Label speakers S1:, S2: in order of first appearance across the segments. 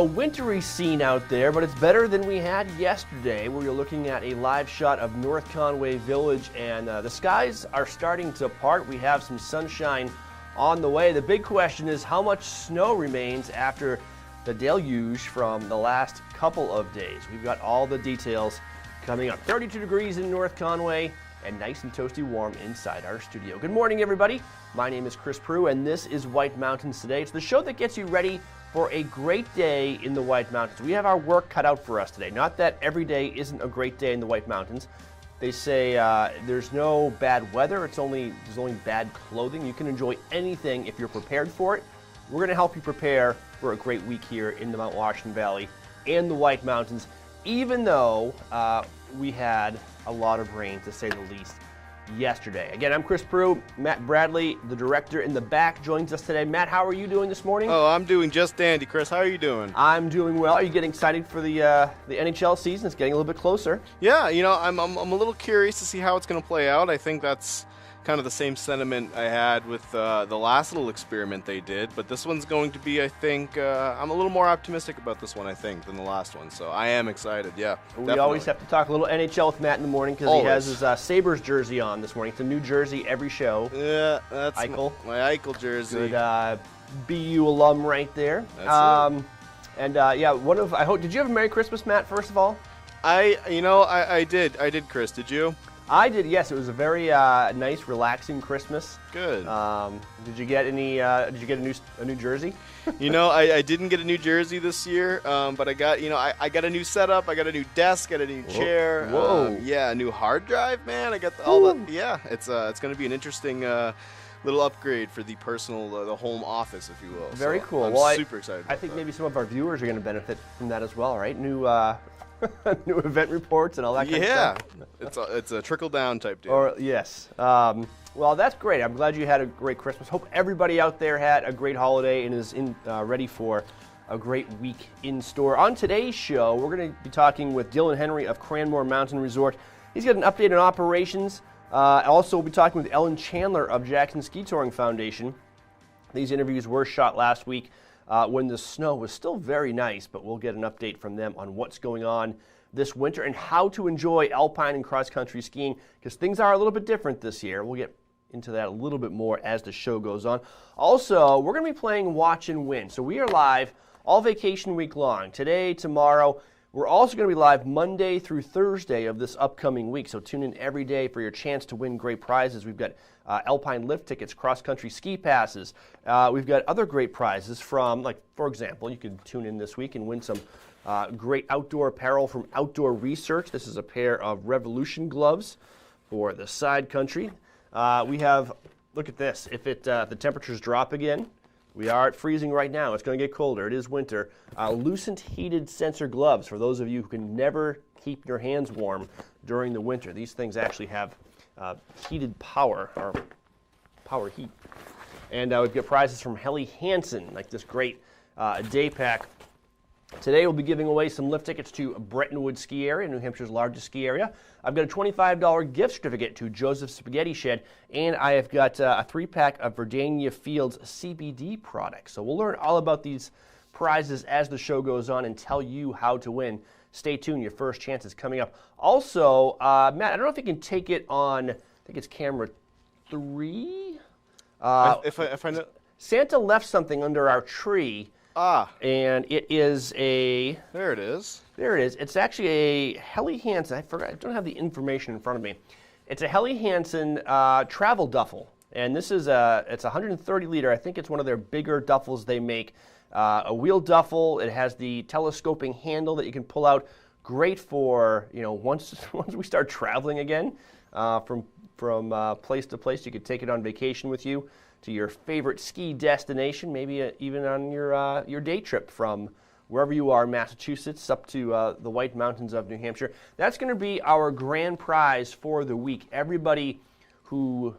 S1: A wintry scene out there, but it's better than we had yesterday, where you're looking at a live shot of North Conway Village, and the skies are starting to part. We have some sunshine on the way. The big question is how much snow remains after the deluge from the last couple of days. We've got all the details coming up. 32 degrees in North Conway and nice and toasty warm inside our studio. Good morning, everybody. My name is Chris Prue, and this is White Mountains Today. It's the show that gets you ready for a great day in the White Mountains. We have our work cut out for us today. Not that every day isn't a great day in the White Mountains. They say there's no bad weather, there's only bad clothing. You can enjoy anything if you're prepared for it. We're going to help you prepare for a great week here in the Mount Washington Valley and the White Mountains, even though we had a lot of rain, to say the least, yesterday. Again, I'm Chris Prue. Matt Bradley, the director in the back, joins us today. Matt, how are you doing this morning?
S2: Oh, I'm doing just dandy, Chris. How are you doing?
S1: I'm doing well. Are you getting excited for the NHL season? It's getting a little bit closer.
S2: Yeah, you know, I'm a little curious to see how it's going to play out. I think that's kind of the same sentiment I had with the last little experiment they did, but this one's going to be, I think, I'm a little more optimistic about this one, I think, than the last one, so I am excited, yeah.
S1: We
S2: definitely.
S1: always have to talk a little NHL with Matt in the morning because he has his Sabres jersey on this morning. It's a new jersey every show.
S2: Yeah, that's
S1: Eichel.
S2: my Eichel jersey.
S1: Good BU alum right there.
S2: That's it.
S1: And yeah, did you have a Merry Christmas, Matt, first of all?
S2: I did, Chris. Did you?
S1: I did, yes. It was a very nice, relaxing Christmas.
S2: Good.
S1: Did you get any? Did you get a new jersey?
S2: You know, I didn't get a new jersey this year, but I got I got a new setup. I got a new desk, got a new chair.
S1: Whoa.
S2: Yeah, a new hard drive, man. I got all the. Yeah, it's going to be an interesting little upgrade for the personal, the home office, if you will.
S1: Very
S2: so
S1: cool.
S2: I'm super excited.
S1: I think maybe some of our viewers are going to benefit from that as well, right? New new event reports and all that kind of stuff.
S2: Yeah, it's a trickle down type deal.
S1: Or yes. Well, that's great. I'm glad you had a great Christmas. Hope everybody out there had a great holiday and is ready for a great week in store. On today's show, we're going to be talking with Dylan Henry of Cranmore Mountain Resort. He's got an update on operations. Also, we'll be talking with Ellen Chandler of Jackson Ski Touring Foundation. These interviews were shot last week when the snow was still very nice, but we'll get an update from them on what's going on this winter and how to enjoy alpine and cross-country skiing, because things are a little bit different this year. We'll get into that a little bit more as the show goes on. Also, we're going to be playing Watch and Win. So we are live all vacation week long, today, tomorrow. We're also going to be live Monday through Thursday of this upcoming week, so tune in every day for your chance to win great prizes. We've got alpine lift tickets, cross-country ski passes. We've got other great prizes from, like, for example, you can tune in this week and win some great outdoor apparel from Outdoor Research. This is a pair of Revolution gloves for the side country. We have, look at this, if the temperatures drop again, we are at freezing right now. It's going to get colder. It is winter. Lucent heated sensor gloves for those of you who can never keep your hands warm during the winter. These things actually have heated power, or power heat. And we've got prizes from Helly Hansen, like this great day pack. Today we'll be giving away some lift tickets to Brettonwood Ski Area, New Hampshire's largest ski area. I've got a $25 gift certificate to Joseph's Spaghetti Shed, and I have got a 3-pack of Verdania Fields CBD products. So we'll learn all about these prizes as the show goes on and tell you how to win. Stay tuned, your first chance is coming up. Also, Matt, I don't know if you can take it on, I think it's camera 3.
S2: If I know.
S1: Santa left something under our tree. And it is a...
S2: There it is.
S1: There it is. It's actually a Helly Hansen. I forgot. I don't have the information in front of me. It's a Helly Hansen travel duffel. And this is it's 130 liter. I think it's one of their bigger duffels they make. A wheel duffel. It has the telescoping handle that you can pull out. Great for, once we start traveling again from place to place, you could take it on vacation with you to your favorite ski destination, maybe even on your day trip from wherever you are, Massachusetts, up to the White Mountains of New Hampshire. That's going to be our grand prize for the week. Everybody who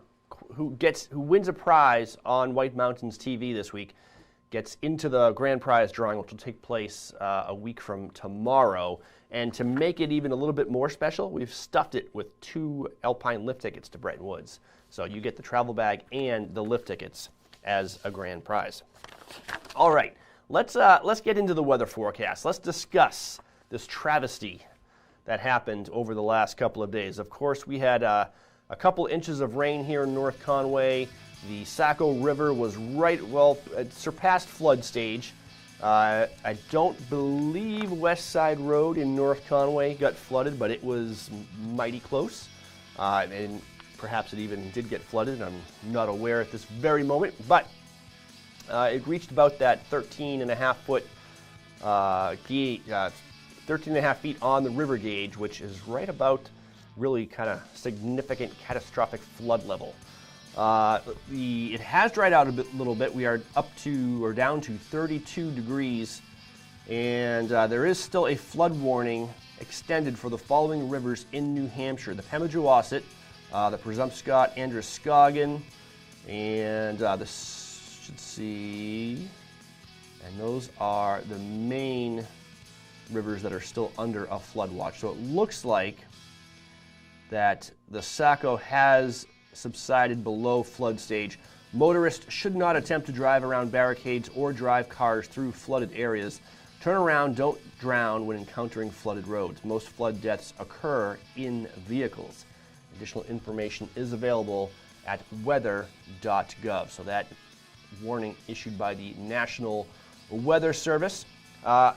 S1: wins a prize on White Mountains TV this week gets into the grand prize drawing, which will take place a week from tomorrow. And to make it even a little bit more special, we've stuffed it with 2 alpine lift tickets to Bretton Woods. So you get the travel bag and the lift tickets as a grand prize. All right, let's get into the weather forecast. Let's discuss this travesty that happened over the last couple of days. Of course, we had a couple inches of rain here in North Conway. The Saco River was it surpassed flood stage. I don't believe West Side Road in North Conway got flooded, but it was mighty close. And perhaps it even did get flooded. I'm not aware at this very moment, but it reached about that 13.5 foot 13.5 feet on the river gauge, which is right about really kind of significant catastrophic flood level. It has dried out a little bit. We are down to 32 degrees, and there is still a flood warning extended for the following rivers in New Hampshire: the Pemigewasset, the Presumpscot, Androscoggin, and and those are the main rivers that are still under a flood watch. So it looks like that the Saco has subsided below flood stage. Motorists should not attempt to drive around barricades or drive cars through flooded areas. Turn around, don't drown when encountering flooded roads. Most flood deaths occur in vehicles. Additional information is available at weather.gov. So that warning issued by the National Weather Service.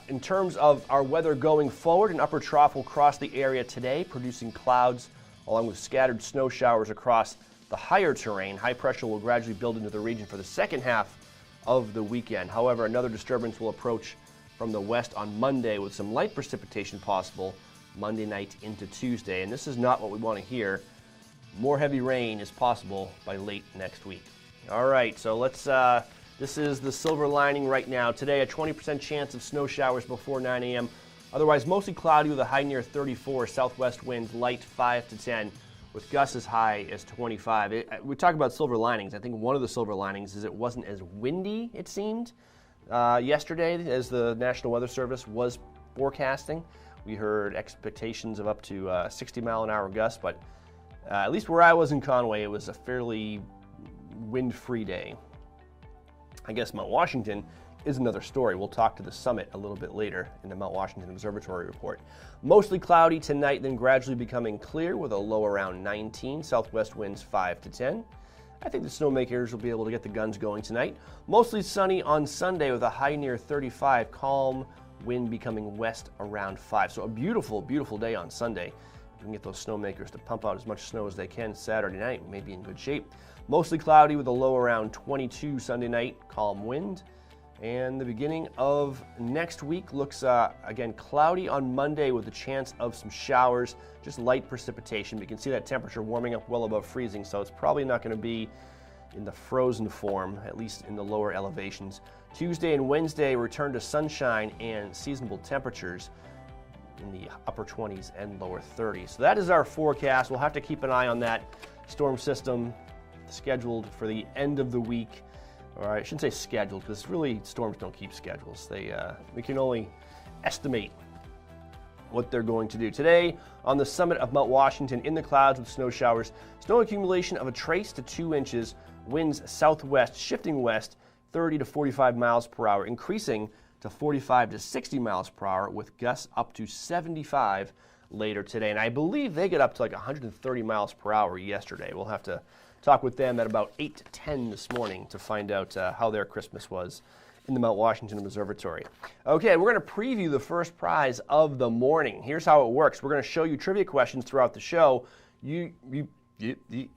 S1: In terms of our weather going forward, an upper trough will cross the area today, producing clouds along with scattered snow showers across the higher terrain. High pressure will gradually build into the region for the second half of the weekend. However, another disturbance will approach from the west on Monday with some light precipitation possible Monday night into Tuesday. And this is not what we want to hear. More heavy rain is possible by late next week. All right, so this is the silver lining right now. Today, a 20% chance of snow showers before 9 a.m. Otherwise, mostly cloudy with a high near 34, southwest winds light 5 to 10, with gusts as high as 25. We talk about silver linings. I think one of the silver linings is it wasn't as windy, it seemed, yesterday as the National Weather Service was forecasting. We heard expectations of up to 60-mile-an-hour gusts, but at least where I was in Conway, it was a fairly wind-free day. I guess Mount Washington is another story. We'll talk to the summit a little bit later in the Mount Washington Observatory report. Mostly cloudy tonight, then gradually becoming clear with a low around 19, southwest winds 5 to 10. I think the snowmakers will be able to get the guns going tonight. Mostly sunny on Sunday with a high near 35, calm wind becoming west around 5. So a beautiful, beautiful day on Sunday. If we can get those snowmakers to pump out as much snow as they can Saturday night, we may be in good shape. Mostly cloudy with a low around 22 Sunday night, calm wind. And the beginning of next week looks, again, cloudy on Monday with a chance of some showers, just light precipitation. We can see that temperature warming up well above freezing, so it's probably not going to be in the frozen form, at least in the lower elevations. Tuesday and Wednesday return to sunshine and seasonable temperatures in the upper 20s and lower 30s. So that is our forecast. We'll have to keep an eye on that storm system scheduled for the end of the week. Or I shouldn't say scheduled, because really storms don't keep schedules. We can only estimate what they're going to do. Today, on the summit of Mount Washington, in the clouds with snow showers, snow accumulation of a trace to 2 inches, winds southwest, shifting west, 30 to 45 miles per hour, increasing to 45 to 60 miles per hour, with gusts up to 75 later today. And I believe they get up to like 130 miles per hour yesterday. We'll have to talk with them at about 8 to 10 this morning to find out how their Christmas was in the Mount Washington Observatory. Okay, we're going to preview the first prize of the morning. Here's how it works. We're going to show you trivia questions throughout the show. You're the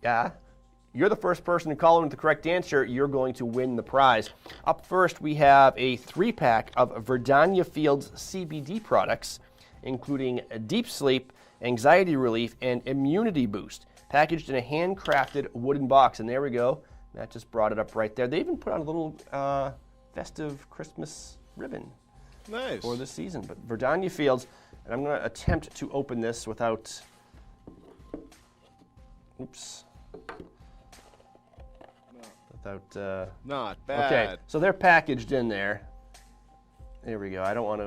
S1: first person to call in with the correct answer. You're going to win the prize. Up first, we have a 3-pack of Verdania Fields CBD products, including Deep Sleep, Anxiety Relief, and Immunity Boost, packaged in a handcrafted wooden box. And there we go. Matt just brought it up right there. They even put on a little festive Christmas ribbon.
S2: Nice.
S1: For this season. But Verdania Fields, and I'm going to attempt to open this without... Oops.
S2: Not bad.
S1: Okay, so they're packaged in there. There we go. I don't want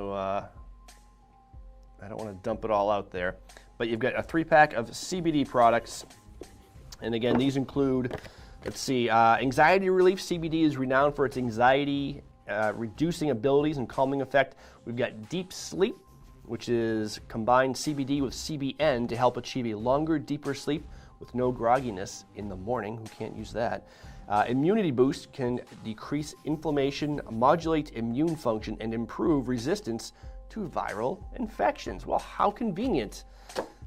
S1: to dump it all out there. But you've got a 3-pack of CBD products. And again, these include, let's see, Anxiety Relief. CBD is renowned for its anxiety reducing abilities and calming effect. We've got Deep Sleep, which is combined CBD with CBN to help achieve a longer, deeper sleep with no grogginess in the morning. Who can't use that? Immunity Boost can decrease inflammation, modulate immune function, and improve resistance to viral infections. Well, how convenient.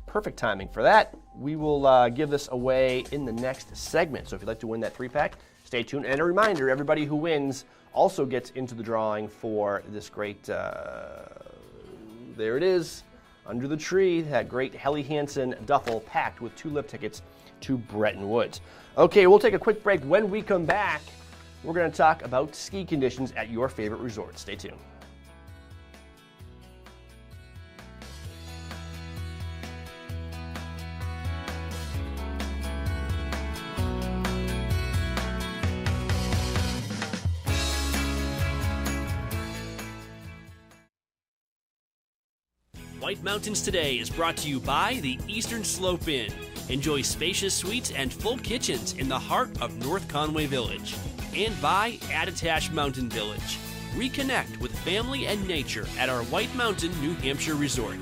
S1: Perfect timing for that. We will give this away in the next segment. So if you'd like to win that 3-pack, stay tuned. And a reminder, everybody who wins also gets into the drawing for this great, there it is, under the tree, that great Helly Hansen duffel packed with 2 lift tickets to Bretton Woods. Okay, we'll take a quick break. When we come back, we're going to talk about ski conditions at your favorite resort. Stay tuned.
S3: White Mountains Today is brought to you by the Eastern Slope Inn. Enjoy spacious suites and full kitchens in the heart of North Conway Village. And by Attitash Mountain Village. Reconnect with family and nature at our White Mountain, New Hampshire resort.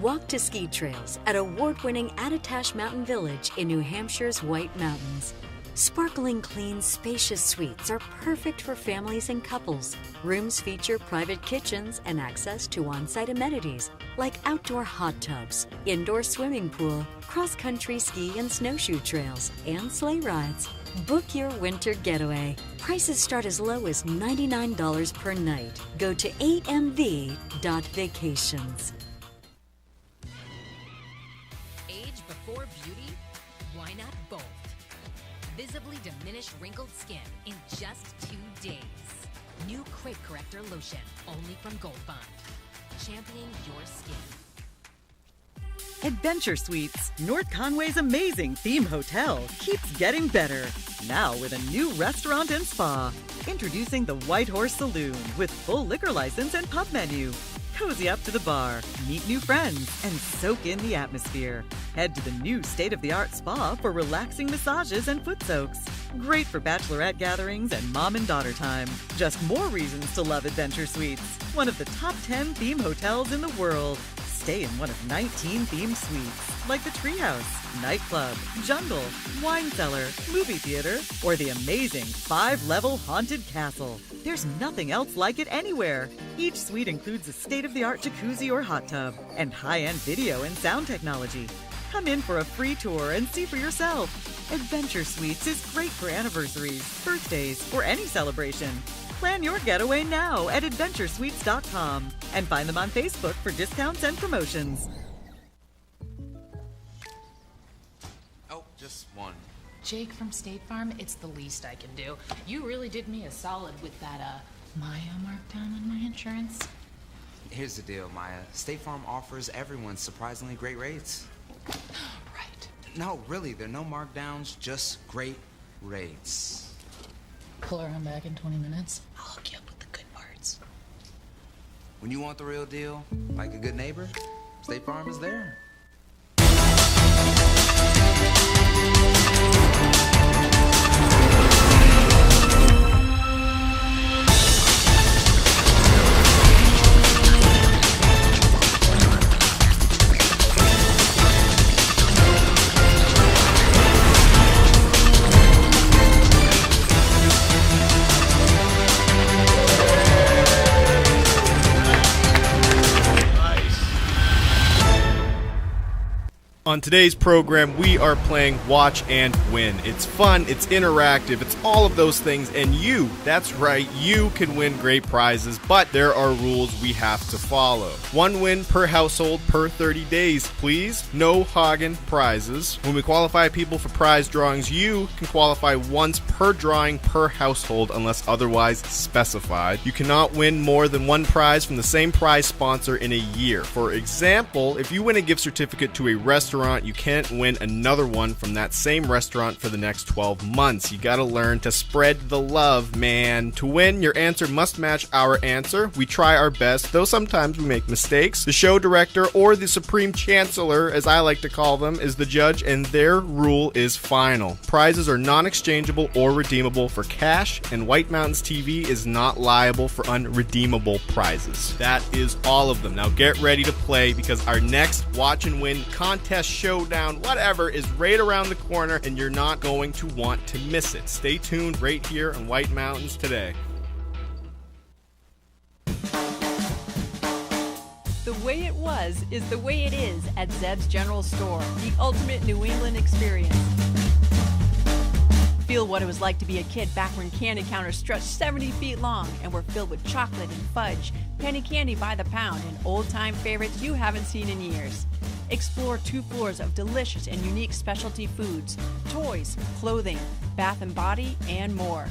S4: Walk to ski trails at award-winning Attitash Mountain Village in New Hampshire's White Mountains. Sparkling clean, spacious suites are perfect for families and couples. Rooms feature private kitchens and access to on-site amenities like outdoor hot tubs, indoor swimming pool, cross-country ski and snowshoe trails, and sleigh rides. Book your winter getaway. Prices start as low as $99 per night. Go to amv.vacations.
S5: Age before beauty? Why not both? Visibly diminish wrinkled skin in just 2 days. New Crepe Corrector Lotion, only from Gold Bond. Championing your skin.
S6: Adventure Suites, North Conway's amazing theme hotel, keeps getting better. Now with a new restaurant and spa. Introducing the White Horse Saloon with full liquor license and pub menu. Cozy up to the bar, meet new friends, and soak in the atmosphere. Head to the new state-of-the-art spa for relaxing massages and foot soaks. Great for bachelorette gatherings and mom and daughter time. Just more reasons to love Adventure Suites, one of the top 10 theme hotels in the world. Stay in one of 19 themed suites, like the Treehouse, Nightclub, Jungle, Wine Cellar, Movie Theater, or the amazing 5-level Haunted Castle. There's nothing else like it anywhere. Each suite includes a state-of-the-art jacuzzi or hot tub, and high-end video and sound technology. Come in for a free tour and see for yourself. Adventure Suites is great for anniversaries, birthdays, or any celebration. Plan your getaway now at adventuresuites.com and find them on Facebook for discounts and promotions.
S7: Oh, just one.
S5: Jake from State Farm, it's the least I can do. You really did me a solid with that, Maya markdown on my insurance.
S7: Here's the deal, Maya. State Farm offers everyone surprisingly great rates.
S5: Right.
S7: No, really, there are no markdowns, just great rates.
S5: Pull around back in 20 minutes. I'll hook you up with the good parts.
S7: When you want the real deal, like a good neighbor, State Farm is there.
S2: On today's program, we are playing Watch and Win. It's fun, it's interactive, it's all of those things, and you, that's right, you can win great prizes, but there are rules we have to follow. 1 win per household per 30 days, please. No Hagen prizes. When we qualify people for prize drawings, you can qualify once per drawing per household unless otherwise specified. You cannot win more than 1 prize from the same prize sponsor in a year. For example, if you win a gift certificate to a restaurant restaurant, you can't win another one from that same restaurant for the next 12 months. You gotta learn to spread the love, man. To win, your answer must match our answer. We try our best, though sometimes we make mistakes. The show director, or the supreme chancellor, as I like to call them, is the judge, and their rule is final. Prizes are non-exchangeable or redeemable for cash, and White Mountains TV is not liable for unredeemable prizes. That is all of them. Now get ready to play, because our next Watch and Win contest, showdown, whatever, is right around the corner, and you're not going to want to miss it. Stay tuned right here on White Mountains Today.
S8: The way it was is the way it is at Zeb's General Store, the ultimate New England experience. Feel what it was like to be a kid back when candy counters stretched 70 feet long and were filled with chocolate and fudge, penny candy by the pound, and old-time favorites you haven't seen in years. Explore 2 floors of delicious and unique specialty foods, toys, clothing, bath and body, and more.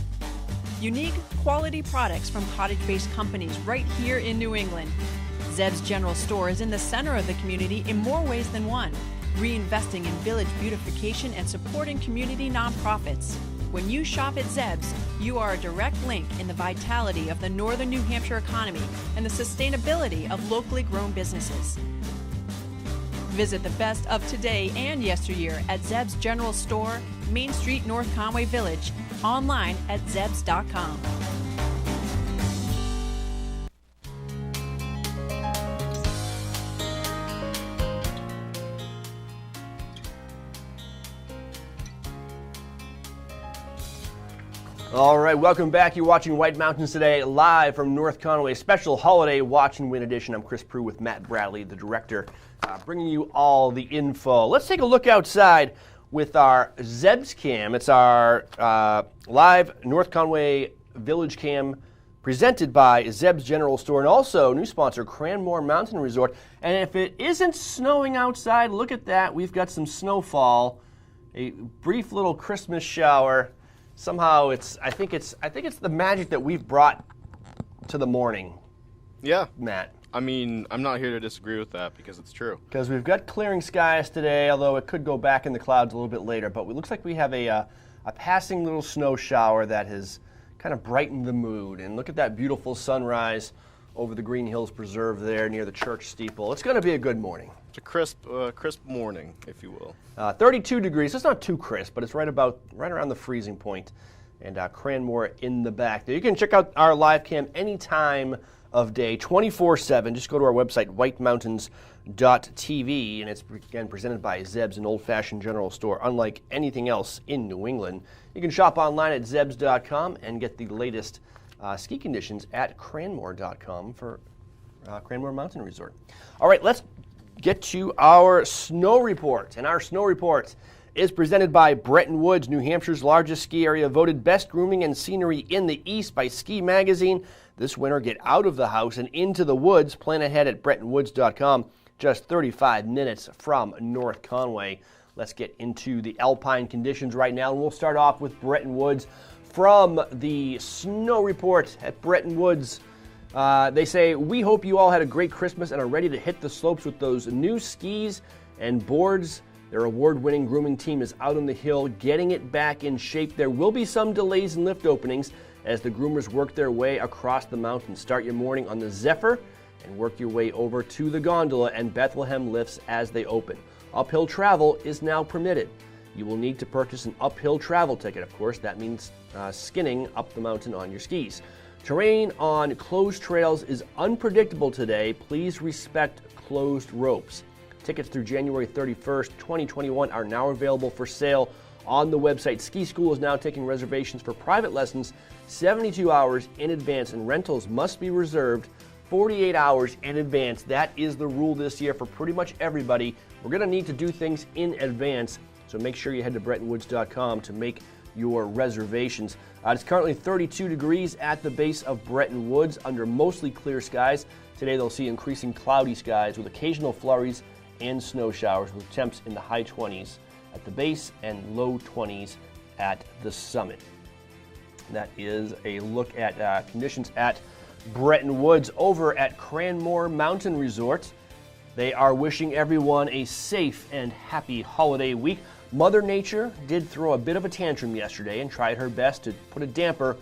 S8: Unique, quality products from cottage-based companies right here in New England. Zeb's General Store is in the center of the community in more ways than one, reinvesting in village beautification and supporting community nonprofits. When you shop at Zeb's, you are a direct link in the vitality of the northern New Hampshire economy and the sustainability of locally grown businesses. Visit the best of today and yesteryear at Zeb's General Store, Main Street, North Conway Village, online at zebs.com.
S1: All right, welcome back. You're watching White Mountains Today, live from North Conway, special holiday Watch and Win edition. I'm Chris Prue with Matt Bradley, the director, bringing you all the info. Let's take a look outside with our Zeb's Cam. It's our live North Conway Village Cam presented by Zeb's General Store, and also new sponsor, Cranmore Mountain Resort. And if it isn't snowing outside, look at that. We've got some snowfall, a brief little Christmas shower. Somehow I think it's the magic that we've brought to the morning.
S2: Yeah.
S1: Matt.
S2: I mean, I'm not here to disagree with that because it's true.
S1: Because we've got clearing skies today, although it could go back in the clouds a little bit later. But it looks like we have a passing little snow shower that has kind of brightened the mood. And look at that beautiful sunrise over the Green Hills Preserve there near the church steeple. It's going to be a good morning.
S2: It's a crisp morning, if you will.
S1: 32 degrees. It's not too crisp, but it's right around the freezing point. And Cranmore in the back there. You can check out our live cam any time of day, 24/7. Just go to our website, whitemountains.tv, and it's again presented by Zeb's, an old-fashioned general store, unlike anything else in New England. You can shop online at zebs.com and get the latest ski conditions at cranmore.com for Cranmore Mountain Resort. All right, let's get to our snow report. And our snow report is presented by Bretton Woods, New Hampshire's largest ski area, voted best grooming and scenery in the East by Ski Magazine. This winter, get out of the house and into the woods. Plan ahead at BrettonWoods.com, just 35 minutes from North Conway. Let's get into the alpine conditions right now, and we'll start off with Bretton Woods. From the snow report at Bretton Woods, they say, we hope you all had a great Christmas and are ready to hit the slopes with those new skis and boards. Their award-winning grooming team is out on the hill getting it back in shape. There will be some delays in lift openings as the groomers work their way across the mountain. Start your morning on the Zephyr and work your way over to the gondola and Bethlehem lifts as they open. Uphill travel is now permitted. You will need to purchase an uphill travel ticket. Of course, that means skinning up the mountain on your skis. Terrain on closed trails is unpredictable today. Please respect closed ropes. Tickets through January 31st, 2021 are now available for sale on the website. Ski School is now taking reservations for private lessons 72 hours in advance, and rentals must be reserved 48 hours in advance. That is the rule this year for pretty much everybody. We're going to need to do things in advance, so make sure you head to BrettonWoods.com to make your reservations. It's currently 32 degrees at the base of Bretton Woods under mostly clear skies. Today they'll see increasing cloudy skies with occasional flurries and snow showers with temps in the high 20s at the base and low 20s at the summit. That is a look at conditions at Bretton Woods. Over at Cranmore Mountain Resort, They are wishing everyone a safe and happy holiday week. Mother Nature did throw a bit of a tantrum yesterday and tried her best to put a damper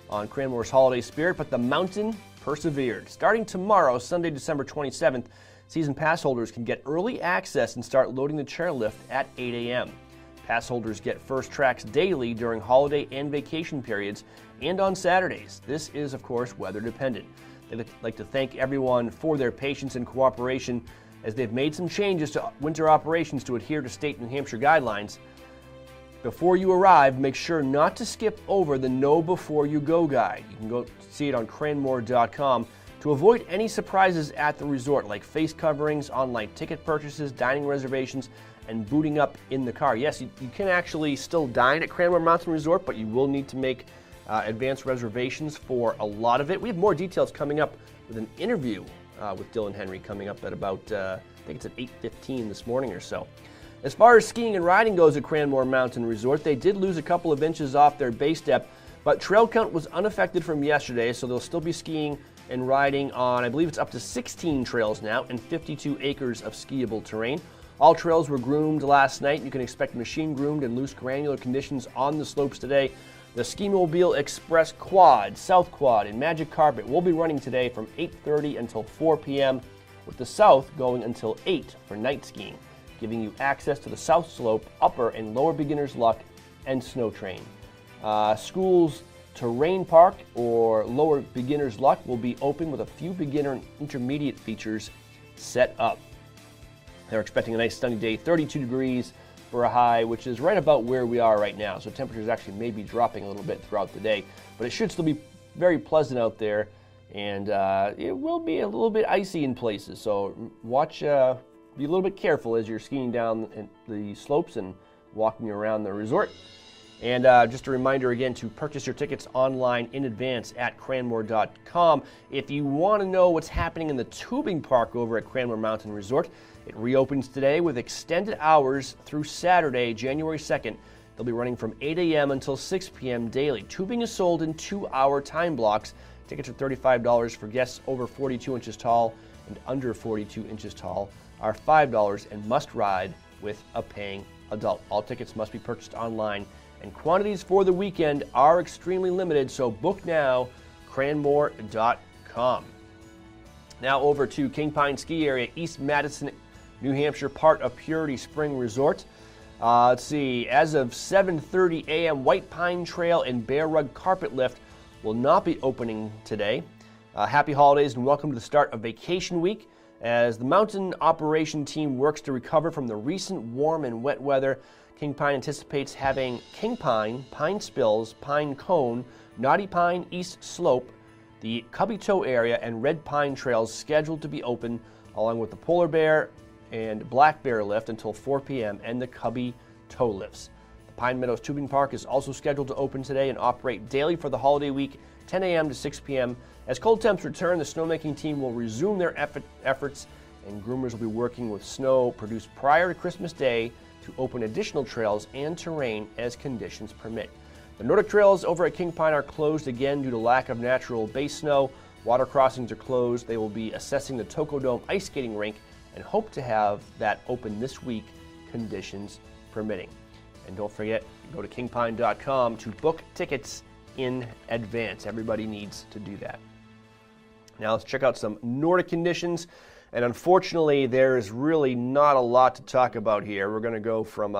S1: on Cranmore's holiday spirit, but the mountain persevered. Starting tomorrow, Sunday, December 27th, season pass holders can get early access and start loading the chairlift at 8 a.m. Pass holders get first tracks daily during holiday and vacation periods and on Saturdays. This is, of course, weather dependent. They'd like to thank everyone for their patience and cooperation as they've made some changes to winter operations to adhere to state New Hampshire guidelines. Before you arrive, make sure not to skip over the Know Before You Go guide. You can go see it on cranmore.com to avoid any surprises at the resort, like face coverings, online ticket purchases, dining reservations, and booting up in the car. Yes, you can actually still dine at Cranmore Mountain Resort, but you will need to make advanced reservations for a lot of it. We have more details coming up with an interview with Dylan Henry coming up at about, I think it's at 8:15 this morning or so. As far as skiing and riding goes at Cranmore Mountain Resort, they did lose a couple of inches off their base step, but trail count was unaffected from yesterday, so they'll still be skiing and riding on, I believe it's up to 16 trails now and 52 acres of skiable terrain. All trails were groomed last night. You can expect machine-groomed and loose granular conditions on the slopes today. The Ski Mobile Express Quad, South Quad, and Magic Carpet will be running today from 8:30 until 4 p.m., with the South going until 8 for night skiing, giving you access to the South Slope, upper and lower beginner's luck, and snow train. Schools Terrain Park or lower beginner's luck will be open with a few beginner and intermediate features set up. They're expecting a nice sunny day, 32 degrees for a high, which is right about where we are right now. So temperatures actually may be dropping a little bit throughout the day, but it should still be very pleasant out there, and it will be a little bit icy in places. So watch, be a little bit careful as you're skiing down the slopes and walking around the resort. And just a reminder again to purchase your tickets online in advance at cranmore.com. If you want to know what's happening in the tubing park over at Cranmore Mountain Resort, it reopens today with extended hours through Saturday, January 2nd. They'll be running from 8 a.m. until 6 p.m. daily. Tubing is sold in 2-hour time blocks. Tickets are $35 for guests over 42 inches tall and under 42 inches tall are $5 and must ride with a paying adult. All tickets must be purchased online, and quantities for the weekend are extremely limited, so book now, cranmore.com. Now over to King Pine Ski Area, East Madison, New Hampshire, part of Purity Spring Resort. Let's see, as of 7:30 a.m., White Pine Trail and Bear Rug Carpet Lift will not be opening today. Happy holidays and welcome to the start of vacation week. As the mountain operation team works to recover from the recent warm and wet weather, King Pine anticipates having King Pine, Pine Spills, Pine Cone, Knotty Pine East Slope, the Cubby Toe area, and Red Pine trails scheduled to be open, along with the Polar Bear and Black Bear lift until 4 p.m. and the Cubby Toe lifts. The Pine Meadows Tubing Park is also scheduled to open today and operate daily for the holiday week, 10 a.m. to 6 p.m. As cold temps return, the snowmaking team will resume their efforts, and groomers will be working with snow produced prior to Christmas Day to open additional trails and terrain as conditions permit. The Nordic trails over at King Pine are closed again due to lack of natural base snow. Water crossings are closed. They will be assessing the Tocodome ice skating rink and hope to have that open this week, conditions permitting. And don't forget, go to kingpine.com to book tickets in advance. Everybody needs to do that. Now let's check out some Nordic conditions. And unfortunately, there is really not a lot to talk about here. We're going to go from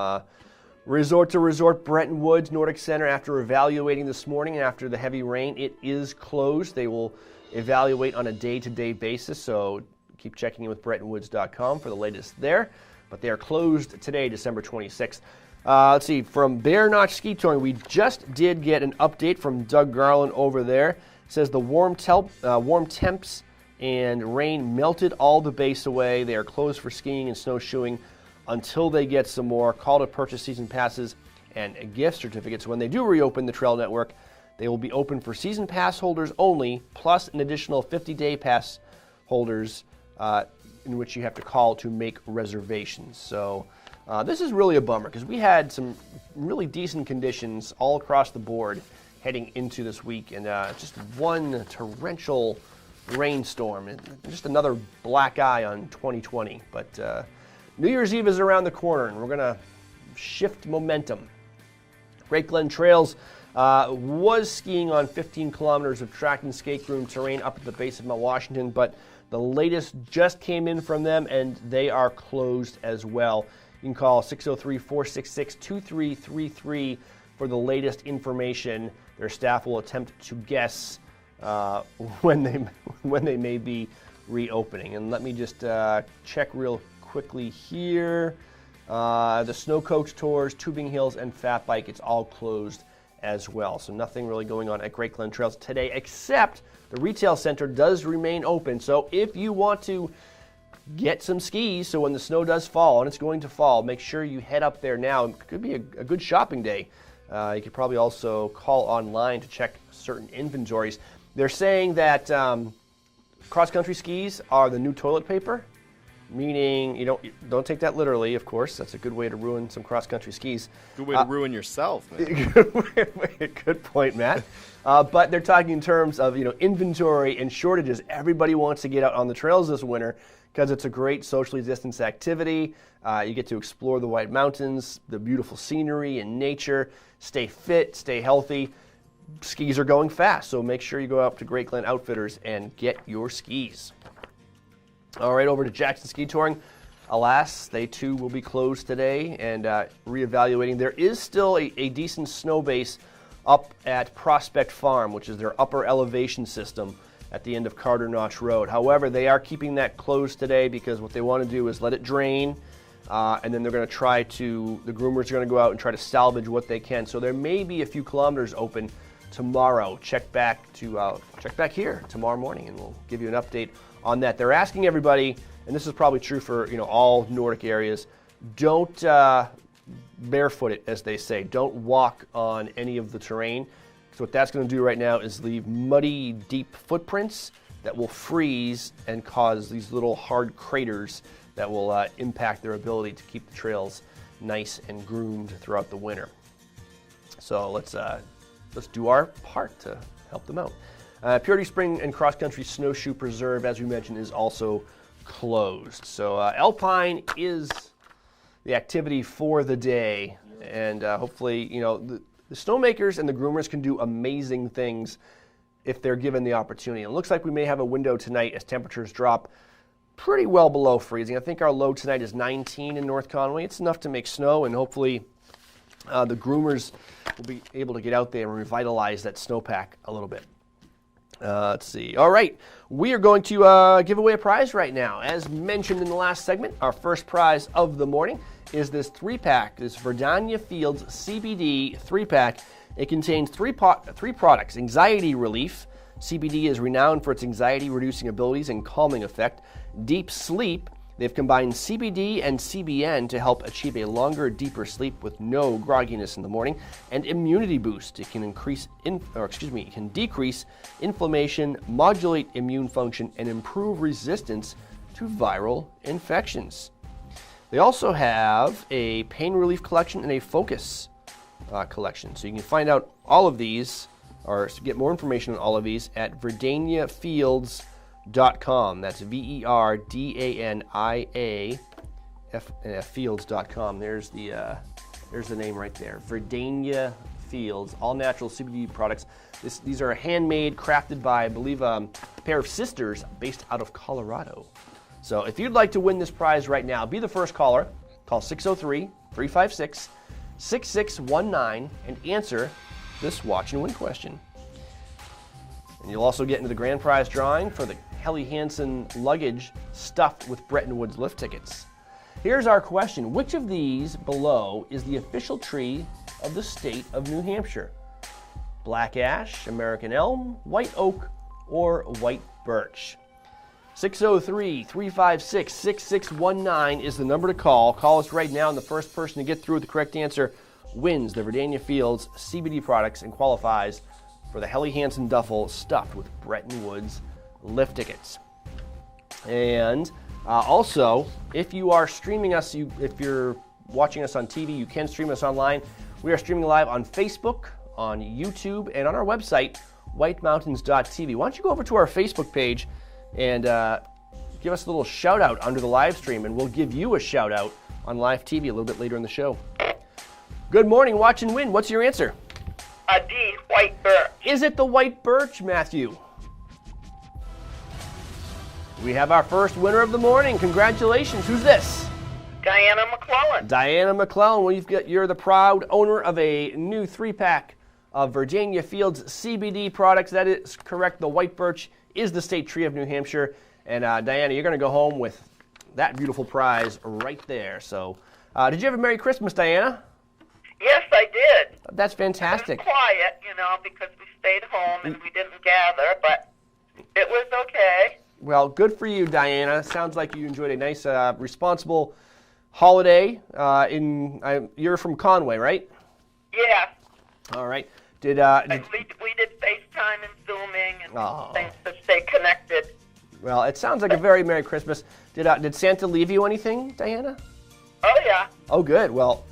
S1: resort to resort. Bretton Woods Nordic Center, after evaluating this morning after the heavy rain, it is closed. They will evaluate on a day-to-day basis, so keep checking in with BrettonWoods.com for the latest there. But they are closed today, December 26th. Let's see, from Bear Notch Ski Touring, we just did get an update from Doug Garland over there. It says the warm temps and rain melted all the base away. They are closed for skiing and snowshoeing until they get some more. Call to purchase season passes and gift certificates. When they do reopen the trail network, they will be open for season pass holders only, plus an additional 50-day pass holders in which you have to call to make reservations. So this is really a bummer because we had some really decent conditions all across the board heading into this week, and just one torrential rainstorm. Just another black eye on 2020. But New Year's Eve is around the corner, and we're going to shift momentum. Great Glen Trails was skiing on 15 kilometers of track and skate groomed terrain up at the base of Mount Washington, but the latest just came in from them, and they are closed as well. You can call 603-466-2333 for the latest information. Their staff will attempt to guess when they may be reopening. And let me just check real quickly here. The Snow Coach Tours, Tubing Hills, and Fat Bike, it's all closed as well. So nothing really going on at Great Glen Trails today, except the retail center does remain open. So if you want to get some skis, so when the snow does fall, and it's going to fall, make sure you head up there now. It could be a good shopping day. You could probably also call online to check certain inventories. They're saying that cross-country skis are the new toilet paper, meaning you don't take that literally, of course. That's a good way to ruin some cross-country skis.
S2: Good way to ruin yourself, man.
S1: Good point, Matt. But they're talking in terms of inventory and shortages. Everybody wants to get out on the trails this winter because it's a great socially distanced activity. You get to explore the White Mountains, the beautiful scenery and nature, stay fit, stay healthy. Skis are going fast, so make sure you go up to Great Glen Outfitters and get your skis. All right, over to Jackson Ski Touring. Alas, they too will be closed today and reevaluating. There is still a decent snow base up at Prospect Farm, which is their upper elevation system at the end of Carter Notch Road. However, they are keeping that closed today because what they want to do is let it drain, and then they're going to the groomers are going to go out and try to salvage what they can. So there may be a few kilometers open tomorrow. Check back here tomorrow morning, and we'll give you an update on that. They're asking everybody, and this is probably true for all Nordic areas, don't barefoot it, as they say. Don't walk on any of the terrain. So what that's going to do right now is leave muddy, deep footprints that will freeze and cause these little hard craters that will impact their ability to keep the trails nice and groomed throughout the winter. So let's do our part to help them out. Purity Spring and Cross Country Snowshoe Preserve, as we mentioned, is also closed. So Alpine is the activity for the day, and hopefully, the snowmakers and the groomers can do amazing things if they're given the opportunity. It looks like we may have a window tonight as temperatures drop pretty well below freezing. I think our low tonight is 19 in North Conway. It's enough to make snow, and hopefully the groomers will be able to get out there and revitalize that snowpack a little bit. Let's see. All right, we are going to give away a prize right now. As mentioned in the last segment, our first prize of the morning is this 3-pack, this Verdania Fields CBD 3-pack. It contains three products. Anxiety relief. CBD is renowned for its anxiety-reducing abilities and calming effect. Deep sleep. They've combined CBD and CBN to help achieve a longer, deeper sleep with no grogginess in the morning. And immunity boost. It can it can decrease inflammation, modulate immune function, and improve resistance to viral infections. They also have a pain relief collection and a focus collection. So you can find out all of these, or get more information on all of these at verdaniafields.com. That's VERDANIA fields.com. There's the name right there. Verdania Fields, all natural CBD products. These are handmade, crafted by, I believe, a pair of sisters based out of Colorado. So if you'd like to win this prize right now, be the first caller. Call 603-356-6619 and answer this watch and win question. And you'll also get into the grand prize drawing for the Helly Hansen luggage stuffed with Bretton Woods lift tickets. Here's our question. Which of these below is the official tree of the state of New Hampshire? Black ash, American elm, white oak, or white birch? 603-356-6619 is the number to call. Call us right now, and the first person to get through with the correct answer wins the Verdania Fields CBD products and qualifies for the Helly Hansen duffel stuffed with Bretton Woods lift tickets. And also, if you are streaming us, if you're watching us on TV, you can stream us online. We are streaming live on Facebook, on YouTube, and on our website, whitemountains.tv. Why don't you go over to our Facebook page and give us a little shout out under the live stream, and we'll give you a shout out on live TV a little bit later in the show. Good morning, Watch and Win. What's your answer?
S9: D, white birch.
S1: Is it the white birch, Matthew? We have our first winner of the morning. Congratulations. Who's this?
S9: Diana McClellan.
S1: Diana McClellan. Well, you're the proud owner of a new 3-pack of Virginia Fields CBD products. That is correct. The white birch is the state tree of New Hampshire. And Diana, you're going to go home with that beautiful prize right there. So, did you have a Merry Christmas, Diana?
S9: Yes, I did.
S1: That's fantastic.
S9: It was quiet, because we stayed home and we didn't gather, but it was okay.
S1: Well, good for you, Diana. Sounds like you enjoyed a nice, responsible holiday. You're from Conway, right?
S9: Yeah.
S1: All right.
S9: We did FaceTime and Zooming and things to stay connected.
S1: Well, it sounds like a very Merry Christmas. Did Santa leave you anything, Diana?
S9: Oh, yeah.
S1: Oh, good. Well,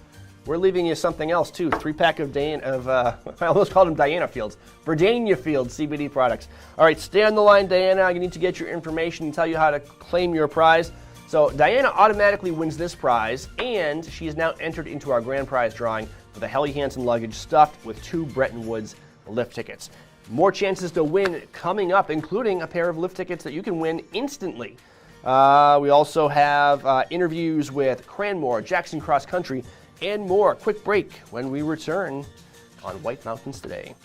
S1: we're leaving you something else, too. 3-pack I almost called them Diana Fields. Virginia Fields CBD products. All right, stay on the line, Diana. I need to get your information and tell you how to claim your prize. So Diana automatically wins this prize, and she is now entered into our grand prize drawing for the Helly Hansen luggage stuffed with 2 Bretton Woods lift tickets. More chances to win coming up, including a pair of lift tickets that you can win instantly. We also have interviews with Cranmore, Jackson Cross Country, and more. Quick break when we return on White Mountains Today.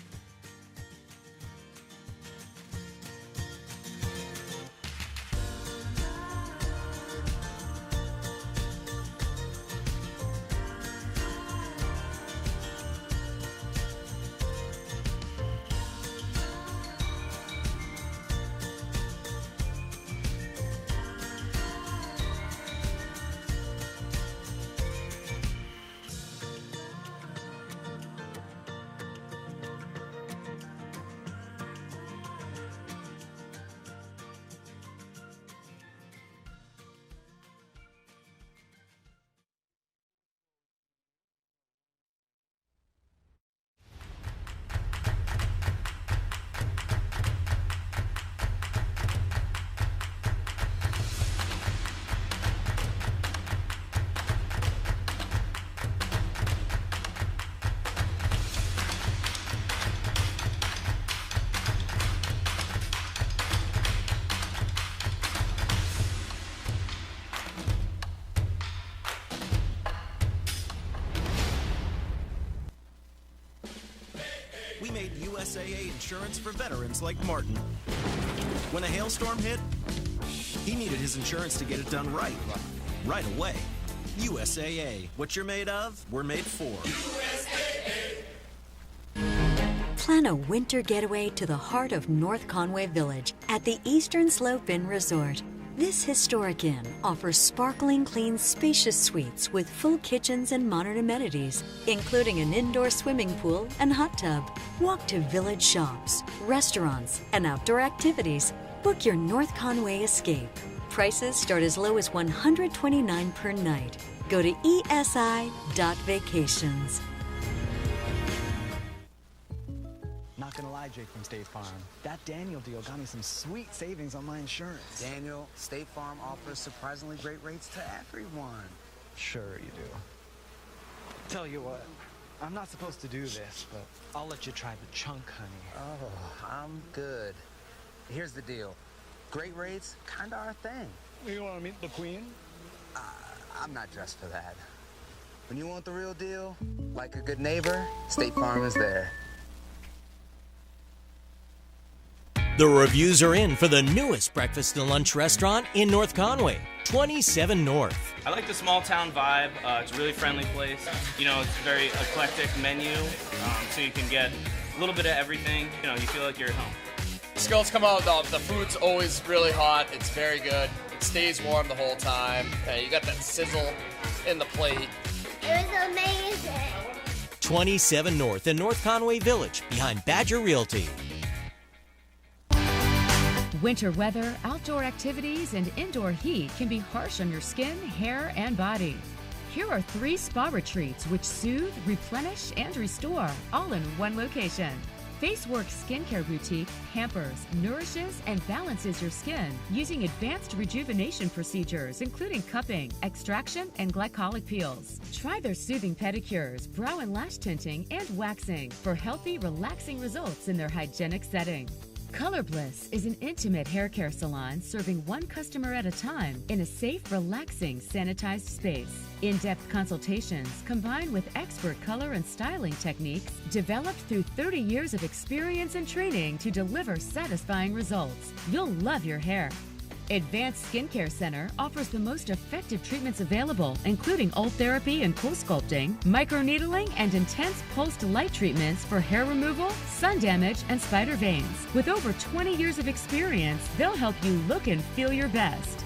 S10: We made USAA insurance for veterans like Martin. When a hailstorm hit, he needed his insurance to get it done right away. USAA. What you're made of, we're made for.
S4: Plan a winter getaway to the heart of North Conway Village at the Eastern Slope Inn Resort. This historic inn offers sparkling clean, spacious suites with full kitchens and modern amenities, including an indoor swimming pool and hot tub. Walk to village shops, restaurants, and outdoor activities. Book your North Conway escape. Prices start as low as $129 per night. Go to esi.vacations.
S11: Not gonna lie, Jake from State Farm. That Daniel deal got me some sweet savings on my insurance.
S7: Daniel, State Farm offers surprisingly great rates to everyone.
S11: Sure you do. Tell you what, I'm not supposed to do this, but I'll let you try the chunk, honey.
S7: Oh, I'm good. Here's the deal. Great rates, kinda our thing.
S11: You wanna meet the queen?
S7: I'm not dressed for that. When you want the real deal, like a good neighbor, State Farm is there.
S12: The reviews are in for the newest breakfast and lunch restaurant in North Conway, 27 North.
S13: I like the small town vibe. It's a really friendly place. It's a very eclectic menu, so you can get a little bit of everything. You feel like you're at home.
S14: Skills come out, the food's always really hot. It's very good. It stays warm the whole time. You got that sizzle in the plate.
S15: It was amazing.
S12: 27 North in North Conway Village, behind Badger Realty.
S16: Winter weather, outdoor activities, and indoor heat can be harsh on your skin, hair, and body. Here are 3 spa retreats which soothe, replenish, and restore, all in one location. FaceWorks Skincare Boutique pampers, nourishes, and balances your skin using advanced rejuvenation procedures, including cupping, extraction, and glycolic peels. Try their soothing pedicures, brow and lash tinting, and waxing for healthy, relaxing results in their hygienic setting. Color Bliss is an intimate hair care salon serving one customer at a time in a safe, relaxing, sanitized space. In-depth consultations combined with expert color and styling techniques developed through 30 years of experience and training to deliver satisfying results. You'll love your hair. Advanced Skincare Center offers the most effective treatments available, including old therapy and cool sculpting, microneedling, and intense pulsed light treatments for hair removal, sun damage, and spider veins. With over 20 years of experience, they'll help you look and feel your best.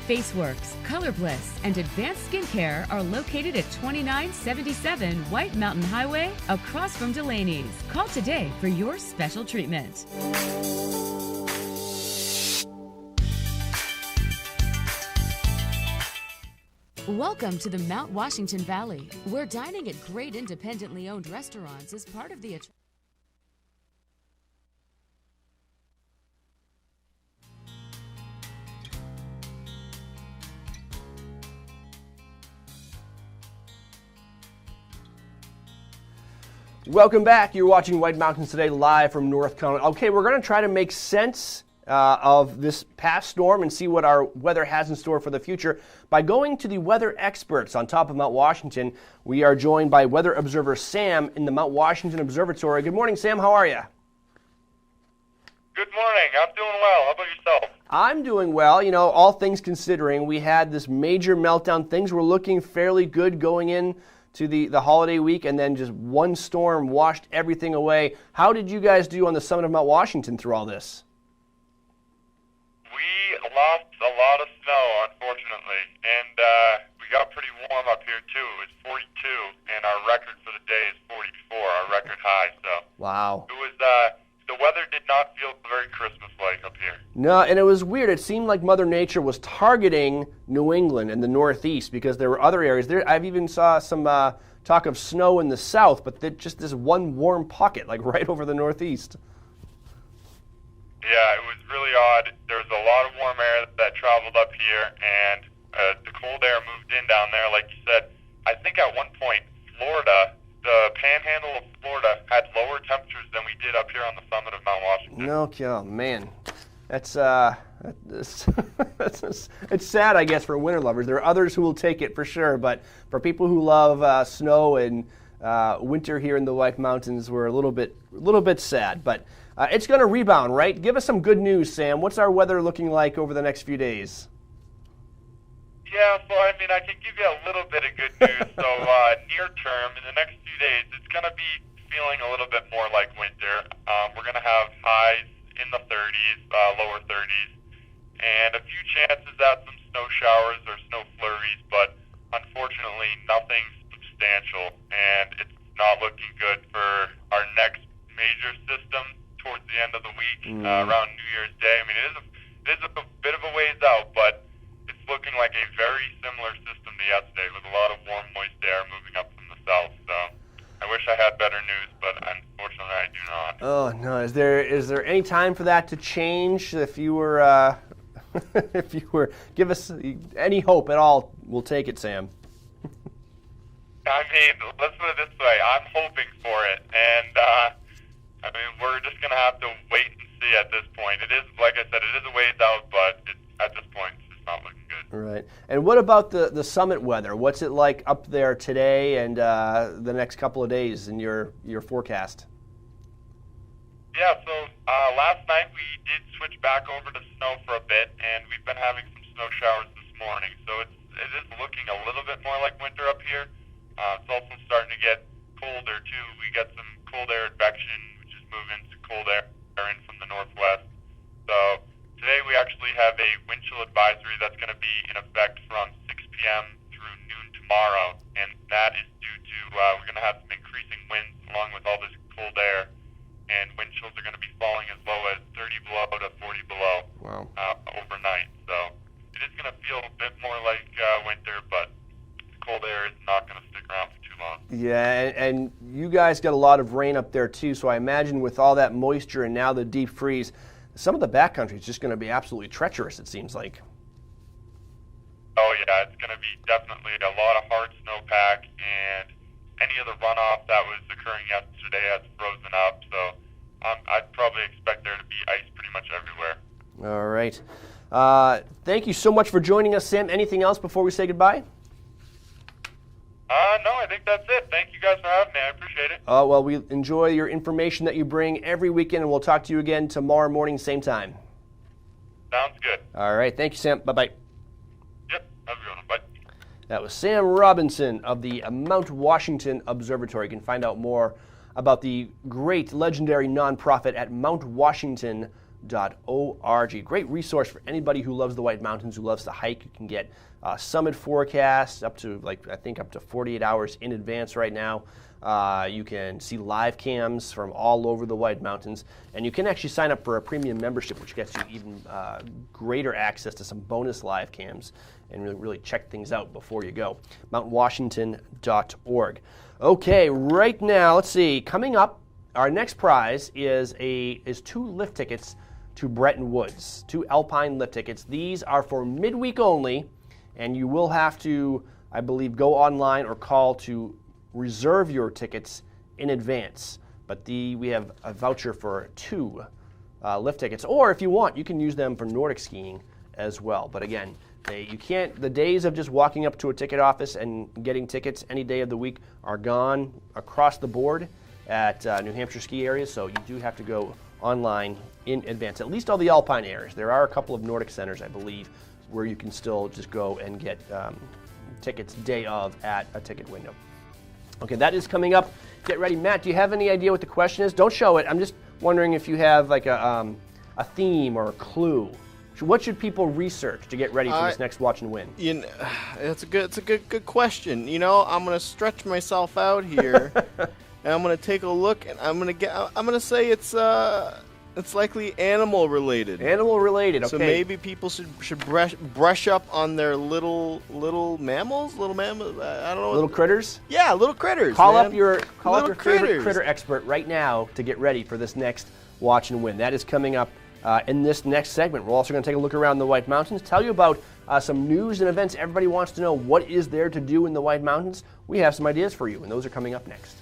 S16: FaceWorks, Color Bliss, and Advanced Skincare are located at 2977 White Mountain Highway, across from Delaney's. Call today for your special treatment. Welcome to the Mount Washington Valley, where dining at great independently owned restaurants is part of the
S1: Welcome back. You're watching White Mountains Today live from North Conway. Okay, we're going to try to make sense of this past storm and see what our weather has in store for the future by going to the weather experts on top of Mount Washington. We are joined by weather observer Sam in the Mount Washington Observatory. Good morning, Sam. How are you?
S17: Good morning. I'm doing well. How about yourself?
S1: I'm doing well. You know, all things considering, we had this major meltdown. Things were looking fairly good going in to the holiday week, and then just one storm washed everything away. How did you guys do on the summit of Mount Washington through all this?
S17: We lost a lot of snow, unfortunately, and we got pretty warm up here, too. It was 42, and our record for the day is 44, our record high. So
S1: wow.
S17: It was, the weather did not feel very Christmas-like up here.
S1: No, and it was weird. It seemed like Mother Nature was targeting New England and the Northeast because there were other areas there. I've even saw some talk of snow in the South, but just this one warm pocket, like right over the Northeast.
S17: Yeah, it was really odd. There was a lot of warm air that traveled up here, and the cold air moved in down there. Like you said, I think at one point, Florida, the panhandle of Florida, had lower temperatures than we did up here on the summit of Mount Washington.
S1: No, oh, man. It's sad, I guess, for winter lovers. There are others who will take it for sure, but for people who love snow and winter here in the White Mountains, we're a little bit sad. But it's going to rebound, right? Give us some good news, Sam. What's our weather looking like over the next few days?
S17: Yeah, so I mean, I can give you a little bit of good news. So near term, in the next few days, it's going to be feeling a little bit more like winter. We're going to have highs in the 30s, lower 30s, and a few chances at some snow showers or snow flurries, but unfortunately nothing substantial, and it's not looking good for our next major system towards the end of the week, around New Year's Day. I mean, it is a bit of a ways out, but it's looking like a very similar system to yesterday with a lot of warm, moist air moving up from the south. So I wish I had better news, but unfortunately I do not.
S1: Oh no! Is there any time for that to change? If you were, give us any hope at all, we'll take it, Sam.
S17: I mean, let's put it this way: I'm hoping for it, and I mean, we're just gonna have to wait and see at this point. It is, like I said, it is a ways out, but at this point, it's not looking good.
S1: Right. And what about the summit weather? What's it like up there today and the next couple of days in your forecast?
S17: Yeah, so last night we did switch back over to snow for a bit, and we've been having some snow showers this morning. So it is looking a little bit more like winter up here. It's also starting to get colder too. We got some cold air advection, which is moving some cold air in from the northwest. So today we actually have a wind chill advisory that's going to be in effect from 6 p.m. through noon tomorrow, and that is due to we're going to have some increasing winds along with all this cold air, and wind chills are going to be falling as low as 30 below to 40 below overnight. So it is going to feel a bit more like winter, but the cold air is not going to stick around for too long.
S1: Yeah, and you guys got a lot of rain up there too, so I imagine with all that moisture and now the deep freeze, some of the backcountry is just going to be absolutely treacherous, it seems like.
S17: Oh yeah, it's going to be definitely a lot of hard snowpack, and any of the runoff that was occurring yesterday has frozen up, so I'd probably expect there to be ice pretty much everywhere.
S1: All right. Thank you so much for joining us, Sam. Anything else before we say goodbye?
S17: No, I think that's it. Thank you guys for having me. I appreciate it.
S1: Well, we enjoy your information that you bring every weekend, and we'll talk to you again tomorrow morning, same time.
S17: Sounds good.
S1: All right. Thank you, Sam. Bye-bye.
S17: Yep. Have a good one. Bye.
S1: That was Sam Robinson of the Mount Washington Observatory. You can find out more about the great legendary nonprofit at mountwashington.org. Great resource for anybody who loves the White Mountains, who loves to hike. You can get summit forecasts up to up to 48 hours in advance right now. You can see live cams from all over the White Mountains, and you can actually sign up for a premium membership, which gets you even greater access to some bonus live cams and really check things out before you go. mountwashington.org. Okay, right now, let's see. Coming up, our next prize is 2 lift tickets to Bretton Woods, 2 Alpine lift tickets. These are for midweek only, and you will have to, I believe, go online or call to reserve your tickets in advance. But we have a voucher for 2 lift tickets, or if you want, you can use them for Nordic skiing as well. But again, you can't. The days of just walking up to a ticket office and getting tickets any day of the week are gone across the board at New Hampshire ski areas. So you do have to go online in advance. At least all the Alpine areas. There are a couple of Nordic centers, I believe, where you can still just go and get tickets day of at a ticket window. Okay, that is coming up. Get ready. Matt, do you have any idea what the question is? Don't show it. I'm just wondering if you have like a theme or a clue. What should people research to get ready for this next Watch and Win?
S2: It's a good question. You know, I'm gonna stretch myself out here, and I'm gonna take a look, and I'm gonna say it's likely animal related.
S1: Animal related. Okay.
S2: So maybe people should brush up on their little mammals. I don't know.
S1: Little critters.
S2: Yeah, little critters.
S1: Call
S2: man.
S1: up your favorite
S2: critters.
S1: critter expert right now to get ready for this next Watch and Win. That is coming up in this next segment. We're also going to take a look around the White Mountains, tell you about some news and events everybody wants to know. What is there to do in the White Mountains? We have some ideas for you, and those are coming up next.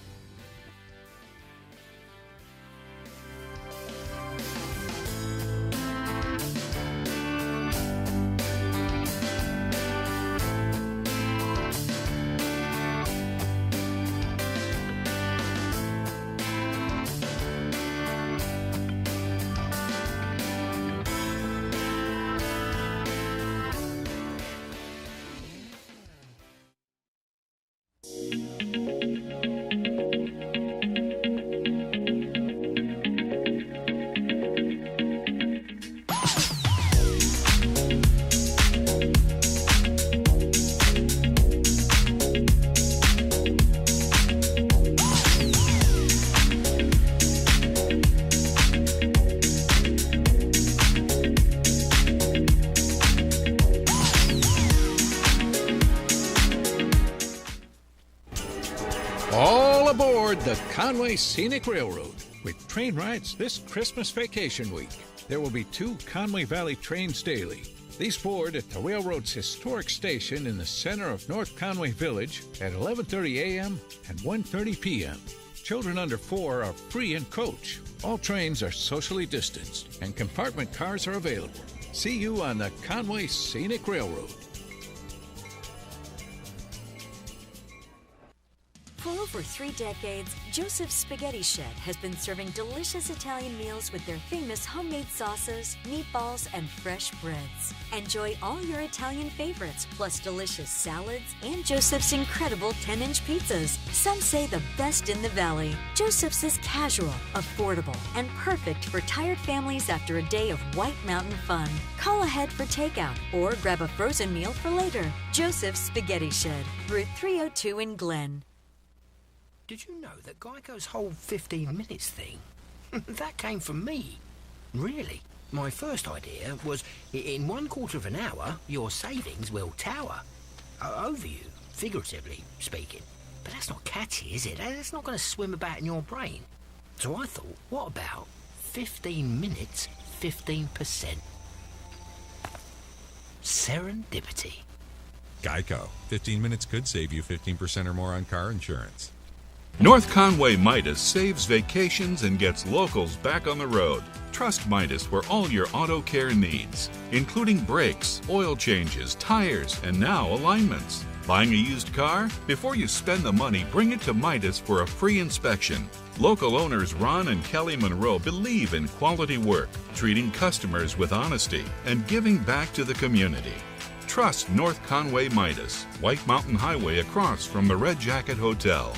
S18: All aboard the Conway Scenic Railroad with train rides this Christmas vacation week. There will be 2 Conway Valley trains daily. These board at the railroad's historic station in the center of North Conway Village at 11:30 a.m. and 1:30 p.m. Children under 4 are free in coach. All trains are socially distanced and compartment cars are available. See you on the Conway Scenic Railroad.
S4: For over 3 decades, Joseph's Spaghetti Shed has been serving delicious Italian meals with their famous homemade sauces, meatballs, and fresh breads. Enjoy all your Italian favorites, plus delicious salads and Joseph's incredible 10-inch pizzas. Some say the best in the valley. Joseph's is casual, affordable, and perfect for tired families after a day of White Mountain fun. Call ahead for takeout or grab a frozen meal for later. Joseph's Spaghetti Shed, Route 302 in Glen.
S19: Did you know that Geico's whole 15 minutes thing, that came from me? Really? My first idea was, in 1/4 of an hour, your savings will tower over you, figuratively speaking. But that's not catchy, is it? That's not going to swim about in your brain. So I thought, what about 15 minutes, 15%? Serendipity.
S20: Geico. 15 minutes could save you 15% or more on car insurance.
S21: North Conway Midas saves vacations and gets locals back on the road. Trust Midas for all your auto care needs, including brakes, oil changes, tires, and now alignments. Buying a used car? Before you spend the money, bring it to Midas for a free inspection. Local owners Ron and Kelly Monroe believe in quality work, treating customers with honesty, and giving back to the community. Trust North Conway Midas, White Mountain Highway across from the Red Jacket Hotel.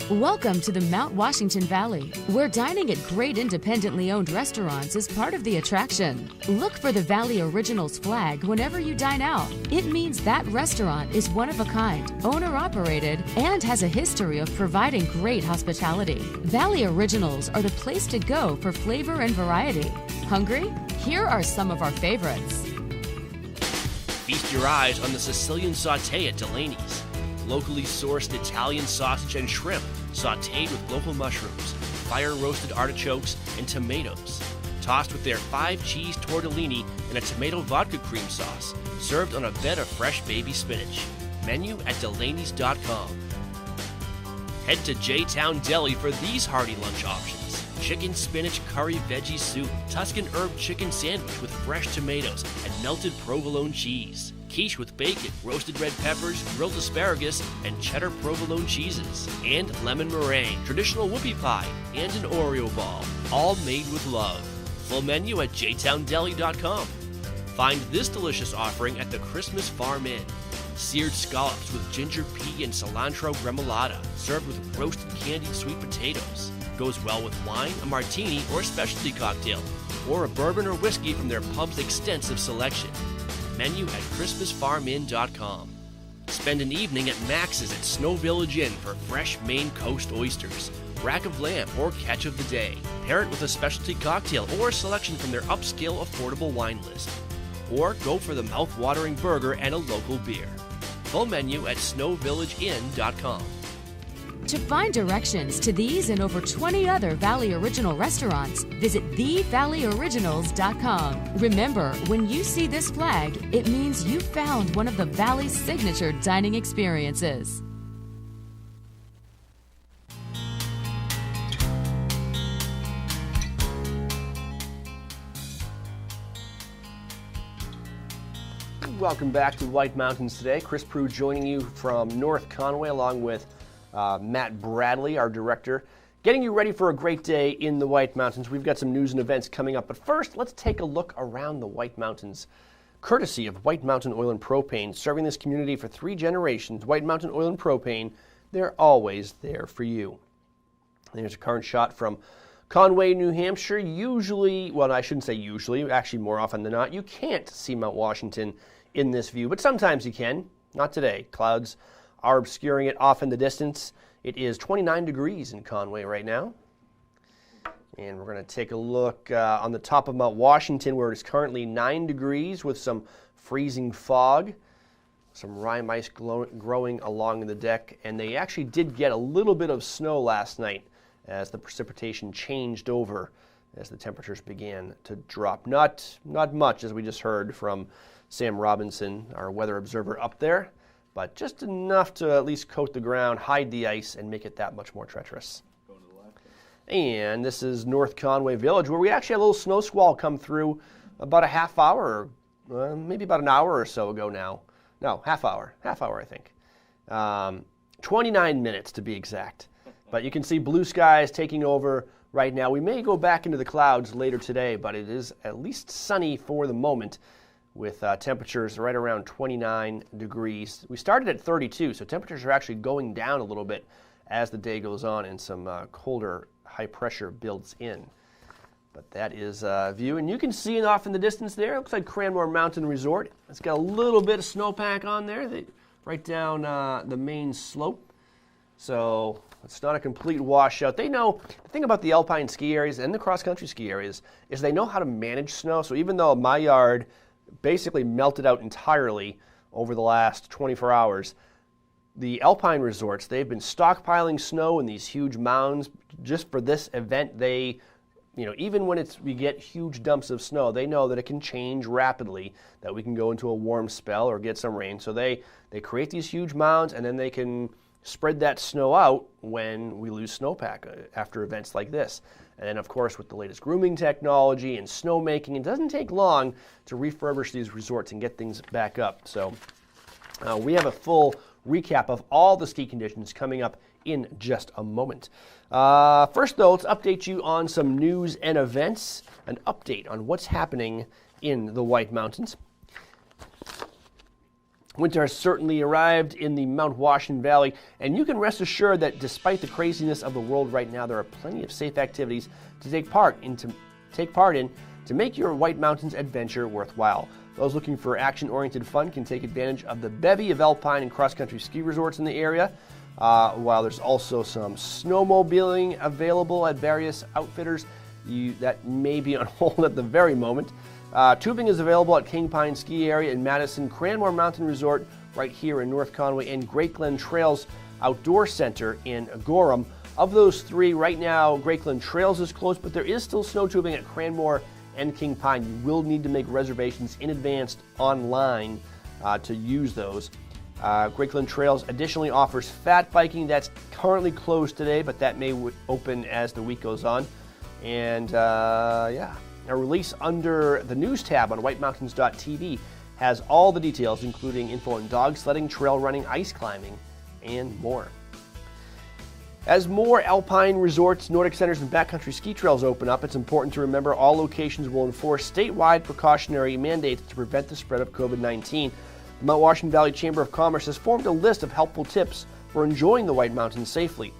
S16: Welcome to the Mount Washington Valley, where dining at great independently owned restaurants is part of the attraction. Look for the Valley Originals flag whenever you dine out. It means that restaurant is one of a kind, owner-operated, and has a history of providing great hospitality. Valley Originals are the place to go for flavor and variety. Hungry? Here are some of our favorites.
S3: Feast your eyes on the Sicilian sauté at Delaney's. Locally sourced Italian sausage and shrimp, sautéed with local mushrooms, fire-roasted artichokes, and tomatoes. Tossed with their 5-cheese tortellini and a tomato vodka cream sauce, served on a bed of fresh baby spinach. Menu at Delaney's.com. Head to J-Town Deli for these hearty lunch options. Chicken spinach curry veggie soup, Tuscan herb chicken sandwich with fresh tomatoes and melted provolone cheese. Quiche with bacon, roasted red peppers, grilled asparagus, and cheddar provolone cheeses. And lemon meringue, traditional whoopie pie, and an Oreo ball, all made with love. Full menu at jtowndeli.com. Find this delicious offering at the Christmas Farm Inn. Seared scallops with ginger pea and cilantro gremolata, served with roasted candied sweet potatoes. Goes well with wine, a martini, or a specialty cocktail, or a bourbon or whiskey from their pub's extensive selection. Menu at ChristmasFarmInn.com. Spend an evening at Max's at Snow Village Inn for fresh Maine Coast oysters, rack of lamb, or catch of the day. Pair it with a specialty cocktail or a selection from their upscale affordable wine list. Or go for the mouth-watering burger and a local beer. Full menu at SnowVillageInn.com.
S16: To find directions to these and over 20 other Valley Original restaurants, visit TheValleyOriginals.com. Remember, when you see this flag, it means you found one of the Valley's signature dining experiences.
S1: Welcome back to White Mountains Today. Chris Prue joining you from North Conway along with Matt Bradley, our director, getting you ready for a great day in the White Mountains. We've got some news and events coming up, but first, let's take a look around the White Mountains. Courtesy of White Mountain Oil and Propane, serving this community for 3 generations. White Mountain Oil and Propane, they're always there for you. There's a current shot from Conway, New Hampshire. Usually, well, I shouldn't say usually, actually more often than not, you can't see Mount Washington in this view, but sometimes you can. Not today. Clouds are obscuring it off in the distance. It is 29 degrees in Conway right now. And we're going to take a look on the top of Mount Washington, where it is currently 9 degrees with some freezing fog, some rime ice growing along the deck. And they actually did get a little bit of snow last night as the precipitation changed over as the temperatures began to drop. Not much, as we just heard from Sam Robinson, our weather observer up there, but just enough to at least coat the ground, hide the ice, and make it that much more treacherous. And this is North Conway Village, where we actually had a little snow squall come through about a half hour, maybe about an hour or so ago now. No, half hour I think. 29 minutes to be exact. But you can see blue skies taking over right now. We may go back into the clouds later today, but it is at least sunny for the moment, with temperatures right around 29 degrees. We started at 32, so temperatures are actually going down a little bit as the day goes on and some colder high pressure builds in. But that is a view, and you can see it off in the distance there. It looks like Cranmore Mountain Resort. It's got a little bit of snowpack on there, right down the main slope. So it's not a complete washout. They know, the thing about the alpine ski areas and the cross-country ski areas is they know how to manage snow. So even though my yard basically melted out entirely over the last 24 hours, the Alpine resorts, they've been stockpiling snow in these huge mounds just for this event. They, even when we get huge dumps of snow, they know that it can change rapidly, that we can go into a warm spell or get some rain. So they create these huge mounds, and then they can spread that snow out when we lose snowpack after events like this. And then, of course, with the latest grooming technology and snowmaking, it doesn't take long to refurbish these resorts and get things back up. So we have a full recap of all the ski conditions coming up in just a moment. First, though, let's update you on some news and events, an update on what's happening in the White Mountains. Winter has certainly arrived in the Mount Washington Valley, and you can rest assured that despite the craziness of the world right now, there are plenty of safe activities to take part in to make your White Mountains adventure worthwhile. Those looking for action-oriented fun can take advantage of the bevy of alpine and cross-country ski resorts in the area, while there's also some snowmobiling available at various outfitters that may be on hold at the very moment. Tubing is available at King Pine Ski Area in Madison, Cranmore Mountain Resort right here in North Conway, and Great Glen Trails Outdoor Center in Gorham. Of those three, right now, Great Glen Trails is closed, but there is still snow tubing at Cranmore and King Pine. You will need to make reservations in advance online to use those. Great Glen Trails additionally offers fat biking. That's currently closed today, but that may open as the week goes on. And a release under the news tab on whitemountains.tv has all the details, including info on dog sledding, trail running, ice climbing, and more. As more alpine resorts, Nordic centers, and backcountry ski trails open up, it's important to remember all locations will enforce statewide precautionary mandates to prevent the spread of COVID-19. The Mount Washington Valley Chamber of Commerce has formed a list of helpful tips for enjoying the White Mountains safely.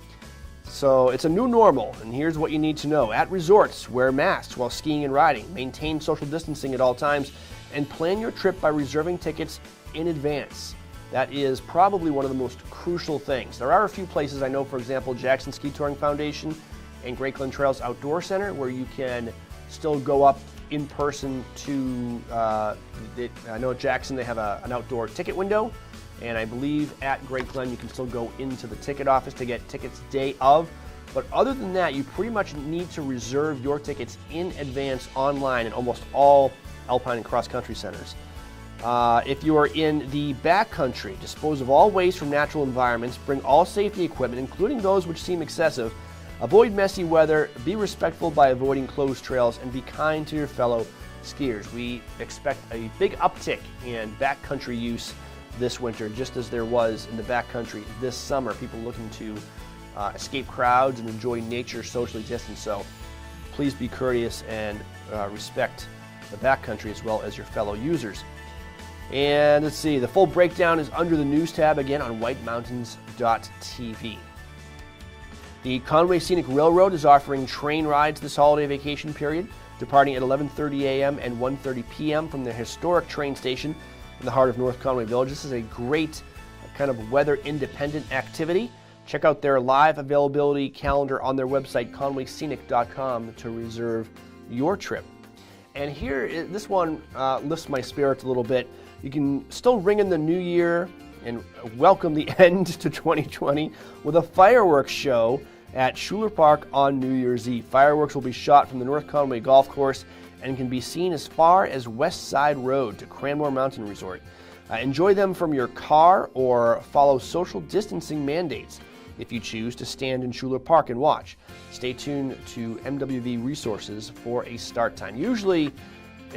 S1: So it's a new normal, and here's what you need to know. At resorts, wear masks while skiing and riding, maintain social distancing at all times, and plan your trip by reserving tickets in advance. That is probably one of the most crucial things. There are a few places, I know, for example, Jackson Ski Touring Foundation and Great Glen Trails Outdoor Center, where you can still go up in person to, I know at Jackson they have an outdoor ticket window, and I believe at Great Glen you can still go into the ticket office to get tickets day of. But other than that, you pretty much need to reserve your tickets in advance online in almost all alpine and cross-country centers. If you are in the backcountry, dispose of all waste from natural environments, bring all safety equipment, including those which seem excessive, avoid messy weather, be respectful by avoiding closed trails, and be kind to your fellow skiers. We expect a big uptick in backcountry use this winter, just as there was in the backcountry this summer. People looking to escape crowds and enjoy nature socially distanced. So please be courteous and respect the backcountry as well as your fellow users. And let's see, the full breakdown is under the news tab again on whitemountains.tv. The Conway Scenic Railroad is offering train rides this holiday vacation period, departing at 11:30 a.m. and 1:30 p.m. from the historic train station in the heart of North Conway Village. This is a great kind of weather-independent activity. Check out their live availability calendar on their website, conwayscenic.com, to reserve your trip. And here, this one lifts my spirits a little bit. You can still ring in the new year and welcome the end to 2020 with a fireworks show at Schuler Park on New Year's Eve. Fireworks will be shot from the North Conway Golf Course and can be seen as far as West Side Road to Cranmore Mountain Resort. Enjoy them from your car or follow social distancing mandates if you choose to stand in Schuler Park and watch. Stay tuned to MWV Resources for a start time. Usually,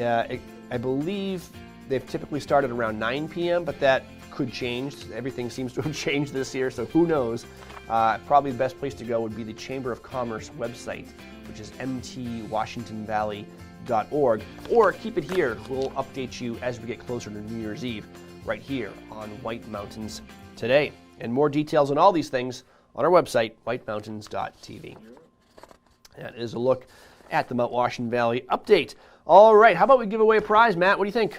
S1: I believe they've typically started around 9 p.m., but that could change. Everything seems to have changed this year, so who knows. Probably the best place to go would be the Chamber of Commerce website, which is mtwashingtonvalley.org, or keep it here. We'll update you as we get closer to New Year's Eve right here on White Mountains Today. And more details on all these things on our website, whitemountains.tv. That is a look at the Mount Washington Valley update. All right, how about we give away a prize, Matt? What do you think?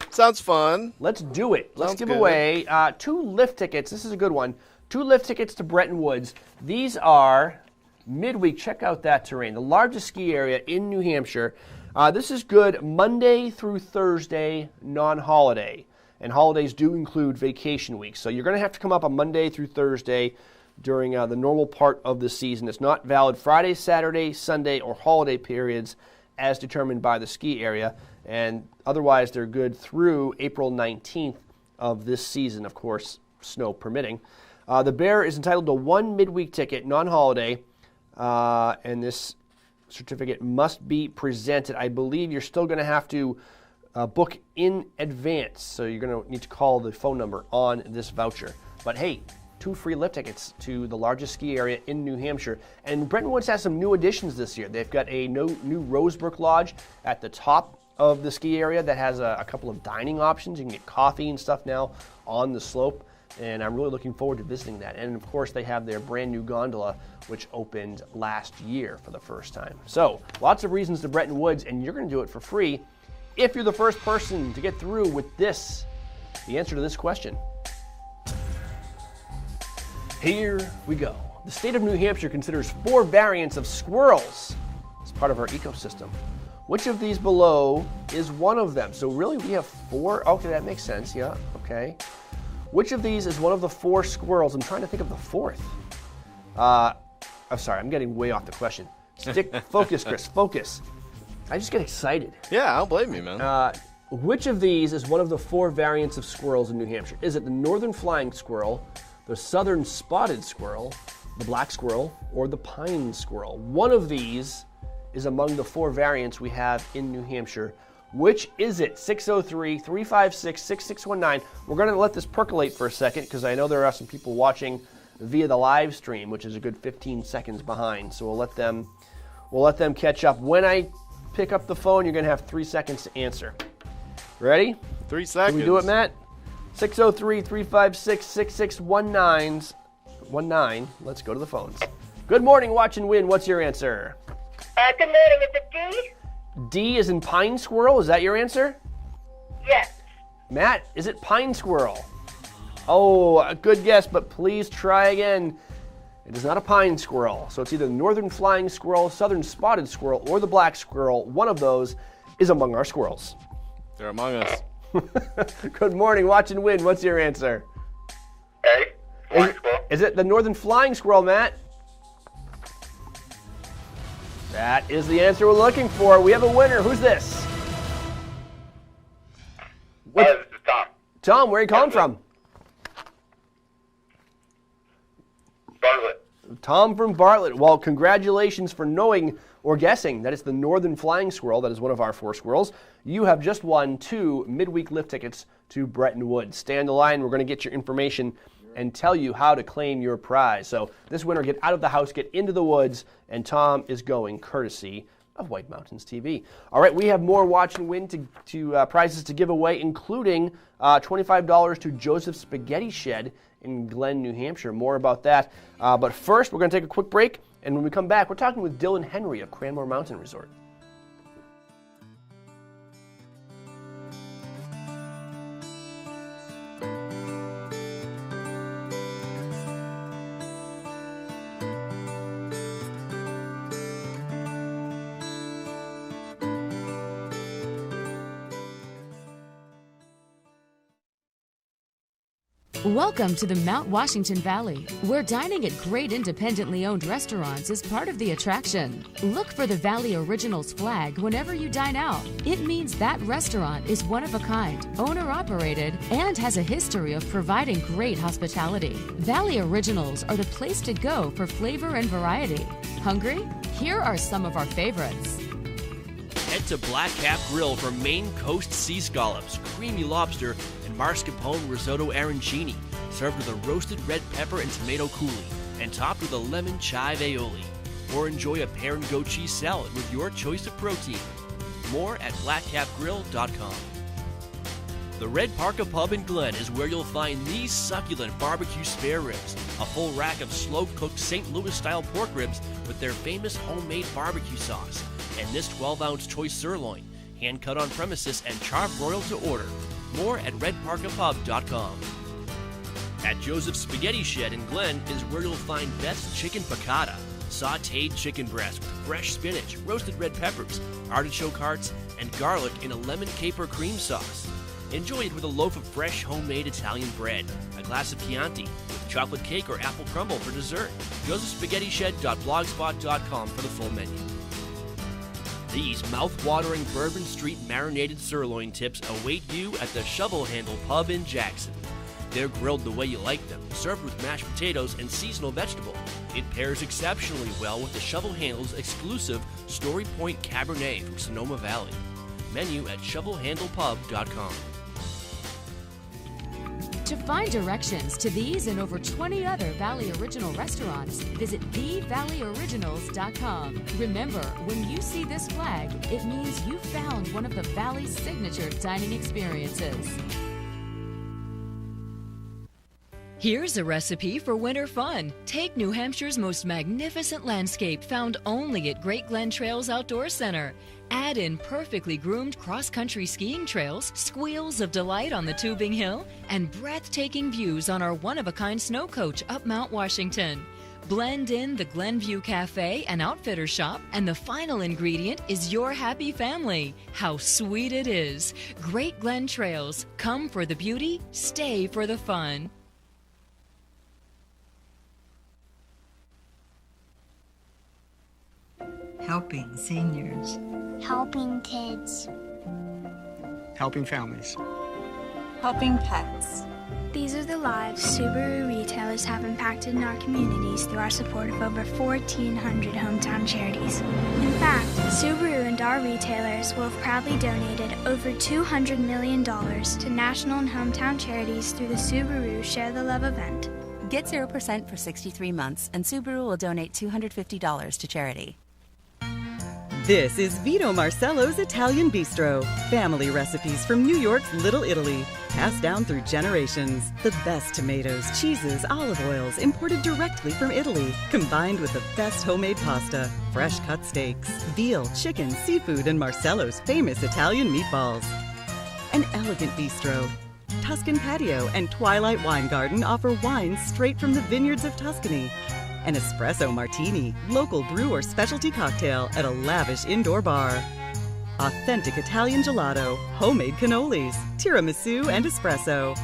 S2: Sounds fun.
S1: Let's do it. Let's
S2: Sounds
S1: give
S2: good.
S1: away 2 lift tickets. This is a good one. 2 lift tickets to Bretton Woods. These are midweek. Check out that terrain. The largest ski area in New Hampshire. This is good Monday through Thursday, non-holiday. and holidays do include vacation weeks. So you're going to have to come up on Monday through Thursday during the normal part of the season. It's not valid Friday, Saturday, Sunday, or holiday periods as determined by the ski area. And otherwise, they're good through April 19th of this season, of course, snow permitting. The Bear is entitled to one midweek ticket, non-holiday, and this certificate must be presented. I believe you're still going to have to book in advance, so you're going to need to call the phone number on this voucher. But hey, 2 free lift tickets to the largest ski area in New Hampshire. And Bretton Woods has some new additions this year. They've got a new Rosebrook Lodge at the top of the ski area that has a couple of dining options. You can get coffee and stuff now on the slope, and I'm really looking forward to visiting that. And of course, they have their brand new gondola, which opened last year for the first time. So lots of reasons to Bretton Woods, and you're going to do it for free if you're the first person to get through with the answer to this question. Here we go. The state of New Hampshire considers 4 variants of squirrels as part of our ecosystem. Which of these below is one of them? So really we have 4. Okay, that makes sense. Yeah, okay. Which of these is one of the 4 squirrels? I'm trying to think of the 4th. I'm sorry, I'm getting way off the question. Focus, Chris, focus. I just get excited.
S2: Yeah, I don't blame you, man.
S1: Which of these is one of the 4 variants of squirrels in New Hampshire? Is it the northern flying squirrel, the southern spotted squirrel, the black squirrel, or the pine squirrel? One of these is among the 4 variants we have in New Hampshire. Which is it? 603-356-6619. We're going to let this percolate for a second because I know there are some people watching via the live stream, which is a good 15 seconds behind. So we'll let them catch up. When I pick up the phone, you're going to have 3 seconds to answer. Ready?
S2: 3 seconds.
S1: Can we do it, Matt? 603-356-6619. Let's go to the phones. Good morning, Watch and Win. What's your answer?
S15: Good morning. Is it D?
S1: D is in pine squirrel. Is that your answer?
S15: Yes.
S1: Matt, is it pine squirrel? Oh, a good guess, but please try again. It is not a pine squirrel. So it's either the northern flying squirrel, southern spotted squirrel, or the black squirrel. One of those is among our squirrels.
S2: They're among us.
S1: Good morning, Watch and Win. What's your answer?
S17: A. Flying squirrel.
S1: Is it the northern flying squirrel, Matt? That is the answer we're looking for. We have a winner. Who's this?
S17: This is Tom.
S1: Tom, where are you calling from?
S17: Bartlett.
S1: Tom from Bartlett. Well, congratulations for knowing or guessing that it's the northern flying squirrel. That is one of our 4 squirrels. You have just won 2 midweek lift tickets to Bretton Woods. Stay on the line. We're going to get your information and tell you how to claim your prize. So this winner, get out of the house, get into the woods, and Tom is going courtesy of White Mountains TV. All right, we have more Watch and Win to prizes to give away, including $25 to Joseph Spaghetti Shed in Glen, New Hampshire. More about that. But first, we're going to take a quick break, and when we come back, we're talking with Dylan Henry of Cranmore Mountain Resort.
S16: Welcome to the Mount Washington Valley, where dining at great independently owned restaurants is part of the attraction. Look for the Valley Originals flag whenever you dine out. It means that restaurant is one of a kind, owner-operated, and has a history of providing great hospitality. Valley Originals are the place to go for flavor and variety. Hungry? Here are some of our favorites.
S3: Head to Black Cap Grill for Maine Coast sea scallops, creamy lobster, and mascarpone risotto arancini, served with a roasted red pepper and tomato coulis, and topped with a lemon chive aioli. Or enjoy a pear and goat cheese salad with your choice of protein. More at blackcapgrill.com. The Red Parka Pub in Glen is where you'll find these succulent barbecue spare ribs, a full rack of slow-cooked St. Louis-style pork ribs with their famous homemade barbecue sauce, and this 12-ounce choice sirloin, hand-cut on premises and char-broiled to order. More at redparkapub.com. At Joseph's Spaghetti Shed in Glen is where you'll find Beth's Chicken Piccata, sautéed chicken breast with fresh spinach, roasted red peppers, artichoke hearts, and garlic in a lemon caper cream sauce. Enjoy it with a loaf of fresh homemade Italian bread, a glass of Chianti, with chocolate cake or apple crumble for dessert. josephspaghettished.blogspot.com for the full menu. These mouth-watering Bourbon Street marinated sirloin tips await you at the Shovel Handle Pub in Jackson. They're grilled the way you like them, served with mashed potatoes and seasonal vegetable. It pairs exceptionally well with the Shovel Handle's exclusive Story Point Cabernet from Sonoma Valley. Menu at shovelhandlepub.com.
S16: To find directions to these and over 20 other Valley Original restaurants, visit thevalleyoriginals.com. Remember, when you see this flag, it means you found one of the Valley's signature dining experiences.
S6: Here's a recipe for winter fun. Take New Hampshire's most magnificent landscape found only at Great Glen Trails Outdoor Center. Add in perfectly groomed cross-country skiing trails, squeals of delight on the tubing hill, and breathtaking views on our one-of-a-kind snow coach up Mount Washington. Blend in the Glenview Cafe and Outfitter Shop, and the final ingredient is your happy family. How sweet it is. Great Glen Trails. Come for the beauty, stay for the fun.
S22: Helping seniors.
S23: Helping kids.
S22: Helping families.
S23: Helping pets. These are the lives Subaru retailers have impacted in our communities through our support of over 1,400 hometown charities. In fact, Subaru and our retailers will have proudly donated over $200 million to national and hometown charities through the Subaru Share the Love event.
S24: Get 0% for 63 months, and Subaru will donate $250 to charity.
S25: This is Vito Marcello's Italian Bistro. Family recipes from New York's Little Italy, passed down through generations. The best tomatoes, cheeses, olive oils imported directly from Italy, combined with the best homemade pasta, fresh cut steaks, veal, chicken, seafood, and Marcello's famous Italian meatballs. An elegant bistro. Tuscan Patio and Twilight Wine Garden offer wines straight from the vineyards of Tuscany. An espresso martini, local brew or specialty cocktail at a lavish indoor bar. Authentic Italian gelato, homemade cannolis, tiramisu, and espresso.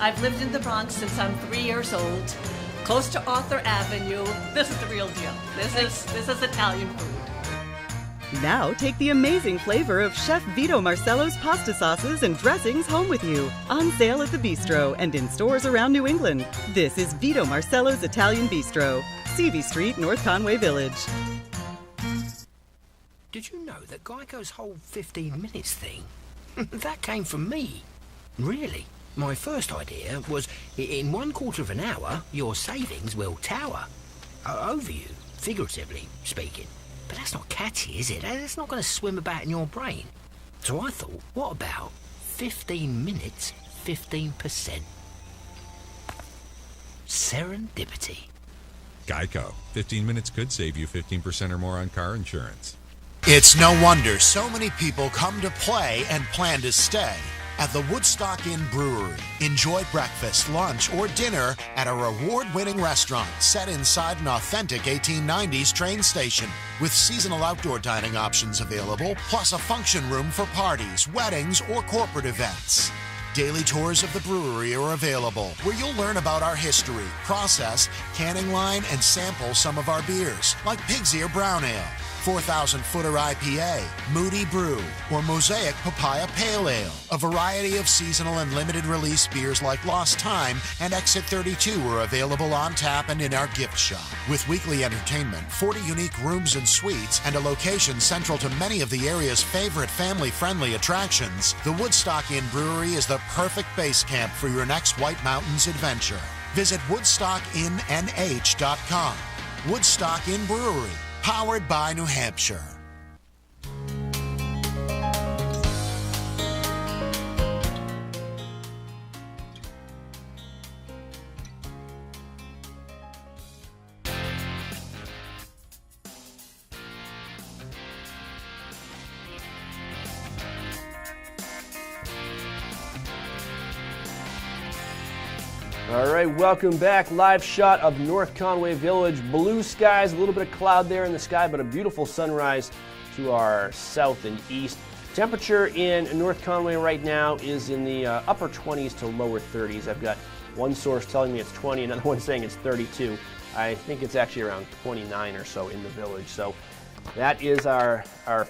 S26: I've lived in the Bronx since I'm 3 years old, close to Arthur Avenue. This is the real deal. This is Italian food.
S25: Now take the amazing flavor of Chef Vito Marcello's pasta sauces and dressings home with you. On sale at the Bistro and in stores around New England. This is Vito Marcello's Italian Bistro, CV Street, North Conway Village.
S19: Did you know that Geico's whole 15 minutes thing, that came from me? Really? My first idea was, in 1/4 of an hour, your savings will tower. Over you, figuratively speaking. But that's not catchy, is it? That's not going to swim about in your brain. So I thought, what about 15 minutes, 15%? Serendipity.
S20: Geico. 15 minutes could save you 15% or more on car insurance.
S27: It's no wonder so many people come to play and plan to stay at the Woodstock Inn Brewery. Enjoy breakfast, lunch, or dinner at a award-winning restaurant set inside an authentic 1890s train station with seasonal outdoor dining options available, plus a function room for parties, weddings, or corporate events. Daily tours of the brewery are available, where you'll learn about our history, process, canning line, and sample some of our beers, like Pig's Ear Brown Ale, 4,000-footer IPA, Moody Brew, or Mosaic Papaya Pale Ale. A variety of seasonal and limited release beers like Lost Time and Exit 32 are available on tap and in our gift shop. With weekly entertainment, 40 unique rooms and suites, and a location central to many of the area's favorite family-friendly attractions, the Woodstock Inn Brewery is the perfect base camp for your next White Mountains adventure. Visit WoodstockInnNH.com. Woodstock Inn Brewery. Powered by New Hampshire.
S1: All right, welcome back. Live shot of North Conway Village. Blue skies, a little bit of cloud there in the sky, but a beautiful sunrise to our south and east. Temperature in North Conway right now is in the upper 20s to lower 30s. I've got one source telling me it's 20, another one saying it's 32. I think it's actually around 29 or so in the village. So that is our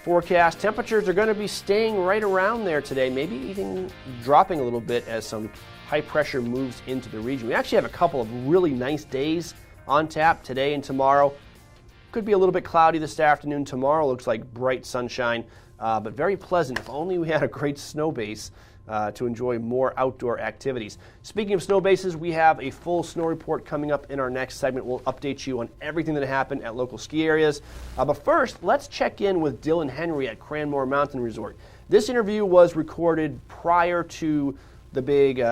S1: forecast. Temperatures are going to be staying right around there today, maybe even dropping a little bit as some high pressure moves into the region. We actually have a couple of really nice days on tap today and tomorrow. Could be a little bit cloudy this afternoon. Tomorrow looks like bright sunshine. But very pleasant. If only we had a great snow base to enjoy more outdoor activities. Speaking of snow bases, we have a full snow report coming up in our next segment. We'll update you on everything that happened at local ski areas. But first, let's check in with Dylan Henry at Cranmore Mountain Resort. This interview was recorded prior to the big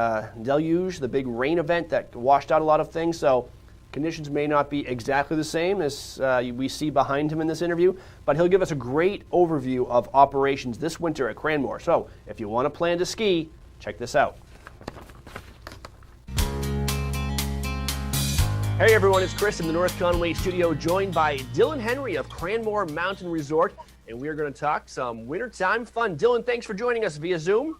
S1: deluge, the big rain event that washed out a lot of things. So conditions may not be exactly the same as we see behind him in this interview, but he'll give us a great overview of operations this winter at Cranmore. So if you want to plan to ski, check this out. Hey everyone, it's Chris in the North Conway studio, joined by Dylan Henry of Cranmore Mountain Resort, and we are going to talk some wintertime fun. Dylan, thanks for joining us via Zoom.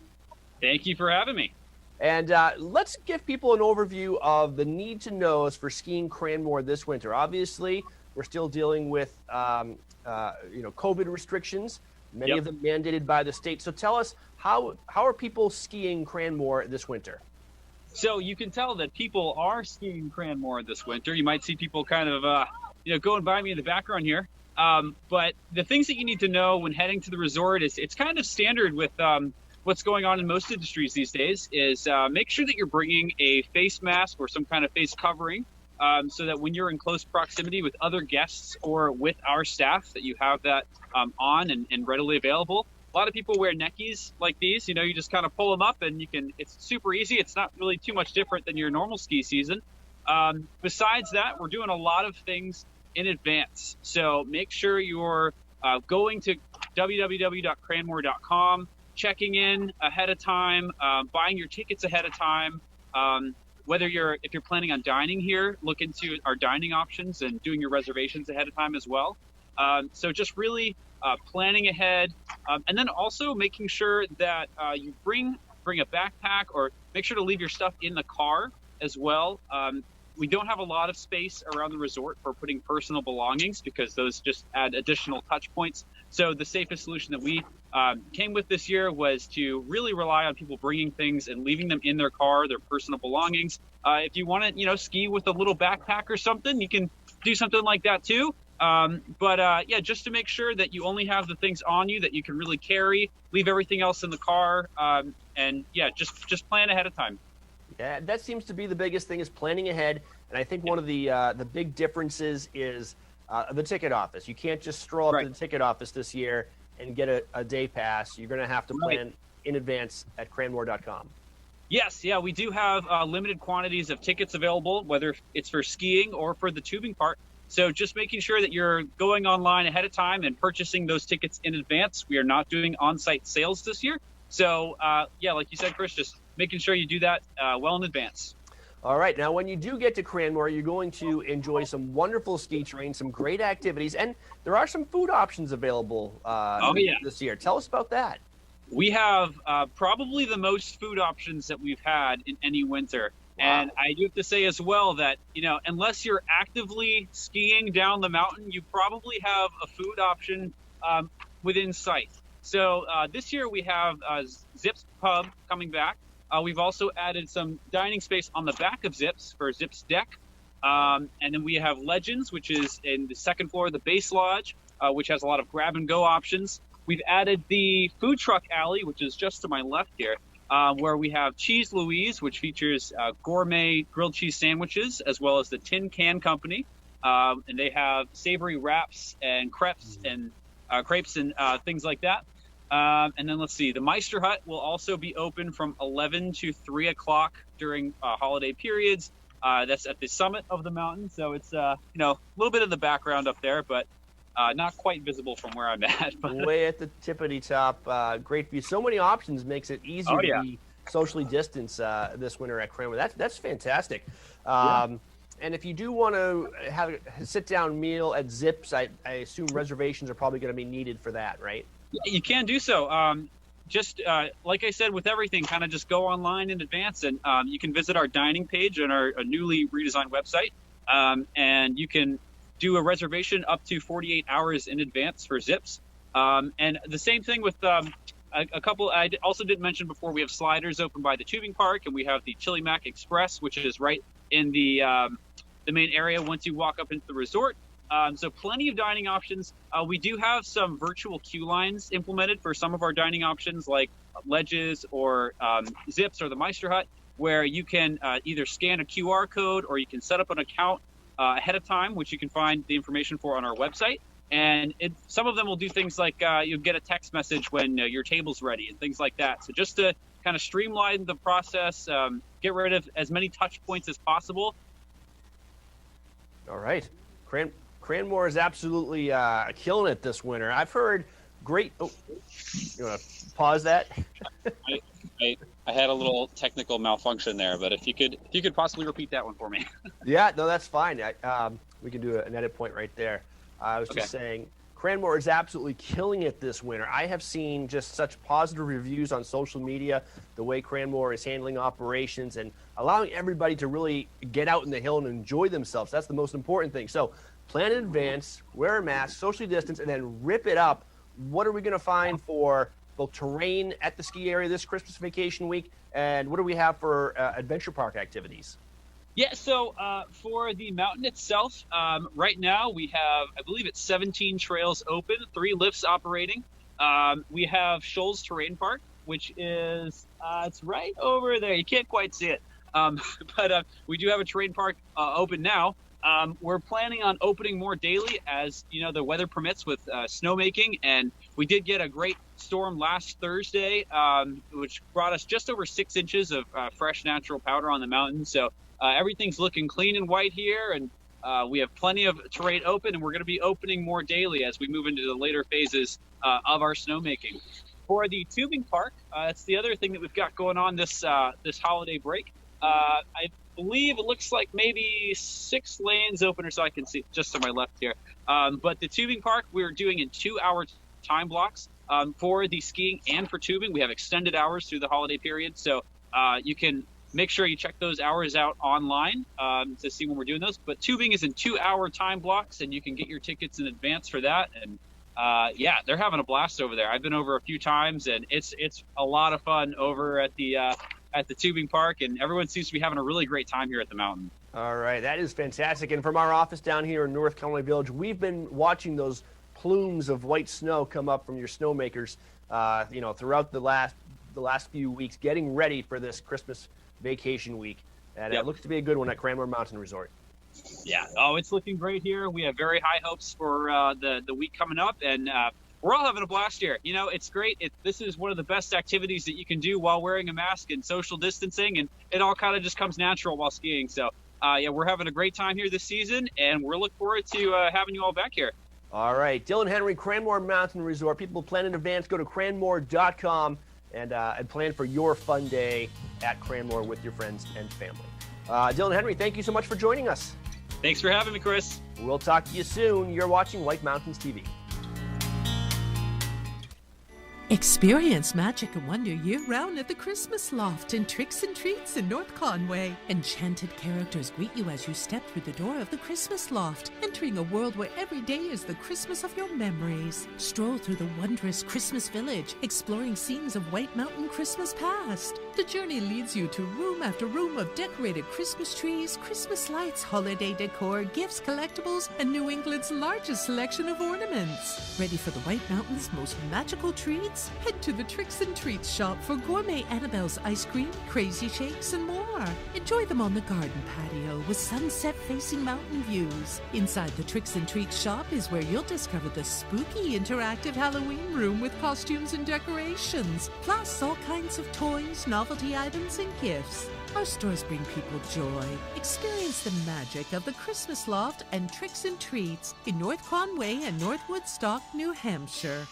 S5: Thank you for having me.
S1: And let's give people an overview of the need-to-knows for skiing Cranmore this winter. Obviously, we're still dealing with COVID restrictions, many of them mandated by the state. So tell us, how are people skiing Cranmore this winter?
S5: So you can tell that people are skiing Cranmore this winter. You might see people kind of going by me in the background here. But the things that you need to know when heading to the resort is it's kind of standard with what's going on in most industries these days is make sure that you're bringing a face mask or some kind of face covering so that when you're in close proximity with other guests or with our staff that you have that on and readily available. A lot of people wear neckies like these. You just kind of pull them up and it's super easy. It's not really too much different than your normal ski season. Besides that, we're doing a lot of things in advance. So make sure you're going to www.cranmore.com, checking in ahead of time, buying your tickets ahead of time. If you're planning on dining here, look into our dining options and doing your reservations ahead of time as well. So just really planning ahead, and then also making sure that you bring a backpack or make sure to leave your stuff in the car as well. We don't have a lot of space around the resort for putting personal belongings because those just add additional touch points. So the safest solution that we came with this year was to really rely on people bringing things and leaving them in their car, their personal belongings. If you want to, ski with a little backpack or something, you can do something like that too. But just to make sure that you only have the things on you that you can really carry, leave everything else in the car, just plan ahead of time.
S1: Yeah, that seems to be the biggest thing is planning ahead. And I think one of the big differences is the ticket office. You can't just stroll up to the ticket office this year and get a day pass. You're going to have to plan in advance at cranmore.com.
S5: Yes, we do have limited quantities of tickets available, whether it's for skiing or for the tubing part. So just making sure that you're going online ahead of time and purchasing those tickets in advance. We are not doing on-site sales this year. So, like you said, Chris, just making sure you do that well in advance.
S1: All right. Now, when you do get to Cranmore, you're going to enjoy some wonderful ski terrain, some great activities, and there are some food options available this year. Tell us about that.
S5: We have probably the most food options that we've had in any winter. Wow. And I do have to say as well that, unless you're actively skiing down the mountain, you probably have a food option within sight. So this year we have Zips Pub coming back. We've also added some dining space on the back of Zips for Zips Deck. And then we have Legends, which is in the second floor of the base lodge, which has a lot of grab-and-go options. We've added the food truck alley, which is just to my left here, where we have Cheese Louise, which features gourmet grilled cheese sandwiches, as well as the Tin Can Company. And they have savory wraps and crepes and things like that. And then let's see, the Meister Hut will also be open from 11 to 3 o'clock during holiday periods. That's at the summit of the mountain. So it's, a little bit of the background up there, but not quite visible from where I'm at. But
S1: way at the tippity top. Great view. So many options makes it easy to be socially distanced this winter at Cranmore. That's fantastic. And if you do want to have a sit-down meal at Zips, I assume reservations are probably going to be needed for that, right?
S5: You can do so. Just like I said, with everything, kind of just go online in advance, and you can visit our dining page on our newly redesigned website, and you can do a reservation up to 48 hours in advance for Zips. And the same thing with a couple. I also didn't mention before, we have sliders open by the Tubing Park, and we have the Chili Mac Express, which is right in the main area once you walk up into the resort. So plenty of dining options. We do have some virtual queue lines implemented for some of our dining options, like Ledges or Zips or the Meister Hut, where you can either scan a QR code or you can set up an account ahead of time, which you can find the information for on our website. And some of them will do things like you'll get a text message when your table's ready and things like that. So just to kind of streamline the process, get rid of as many touch points as possible.
S1: All right. Cranmore is absolutely killing it this winter. I've heard great. Oh, you want to pause that?
S7: I had a little technical malfunction there, but if you could possibly repeat that one for me.
S1: Yeah, no, that's fine. We can do an edit point right there. I was just saying, Cranmore is absolutely killing it this winter. I have seen just such positive reviews on social media, the way Cranmore is handling operations and allowing everybody to really get out in the hill and enjoy themselves. That's the most important thing. So plan in advance, wear a mask, socially distance, and then rip it up. What are we going to find for both terrain at the ski area this Christmas vacation week, and what do we have for adventure park activities?
S5: Yeah, so for the mountain itself, right now we have, I believe it's 17 trails open, 3 lifts operating. We have Shoals Terrain Park, which is, it's right over there. You can't quite see it. But we do have a terrain park open now. We're planning on opening more daily as, the weather permits with snowmaking. And we did get a great storm last Thursday, which brought us just over 6 inches of fresh natural powder on the mountain. So everything's looking clean and white here, and we have plenty of terrain open, and we're going to be opening more daily as we move into the later phases of our snowmaking. For the Tubing Park, that's the other thing that we've got going on this holiday break. I believe it looks like maybe 6 lanes open, or so I can see just to my left here. But the Tubing Park, we're doing in 2-hour time blocks for the skiing and for tubing. We have extended hours through the holiday period, so you can make sure you check those hours out online to see when we're doing those. But tubing is in 2-hour time blocks, and you can get your tickets in advance for that. And yeah, they're having a blast over there. I've been over a few times, and it's a lot of fun over at the Tubing Park, and everyone seems to be having a really great time here at the mountain. All right, that is fantastic. And from our office down here in North Conway Village, we've been watching those plumes of white snow come up from your snowmakers, throughout the last few weeks, getting ready for this Christmas vacation week. And It looks to be a good one at Cranmore Mountain Resort. Yeah, it's looking great here. We have very high hopes for the week coming up, and we're all having a blast here. It's great. This is one of the best activities that you can do while wearing a mask and social distancing, and it all kind of just comes natural while skiing. So, we're having a great time here this season, and we're looking forward to having you all back here. All right, Dylan Henry, Cranmore Mountain Resort. People plan in advance. Go to cranmore.com and plan for your fun day at Cranmore with your friends and family. Dylan Henry, thank you so much for joining us. Thanks for having me, Chris. We'll talk to you soon. You're watching White Mountains TV.
S8: Experience magic and wonder year-round at the Christmas Loft in Tricks and Treats in North Conway. Enchanted characters greet you as you step through the door of the Christmas Loft, entering a world where every day is the Christmas of your memories. Stroll through the wondrous Christmas Village, exploring scenes of White Mountain Christmas past. The journey leads you to room after room of decorated Christmas trees, Christmas lights, holiday decor, gifts, collectibles, and New England's largest selection of ornaments. Ready for the White Mountain's most magical treats? Head to the Tricks and Treats shop for gourmet Annabelle's ice cream, crazy shakes, and more. Enjoy them on the garden patio with sunset-facing mountain views. Inside the Tricks and Treats shop is where you'll discover the spooky interactive Halloween room with costumes and decorations, plus all kinds of toys, novelty items, and gifts. Our stores bring people joy. Experience the magic of the Christmas Loft and Tricks and Treats in North Conway and North Woodstock, New Hampshire.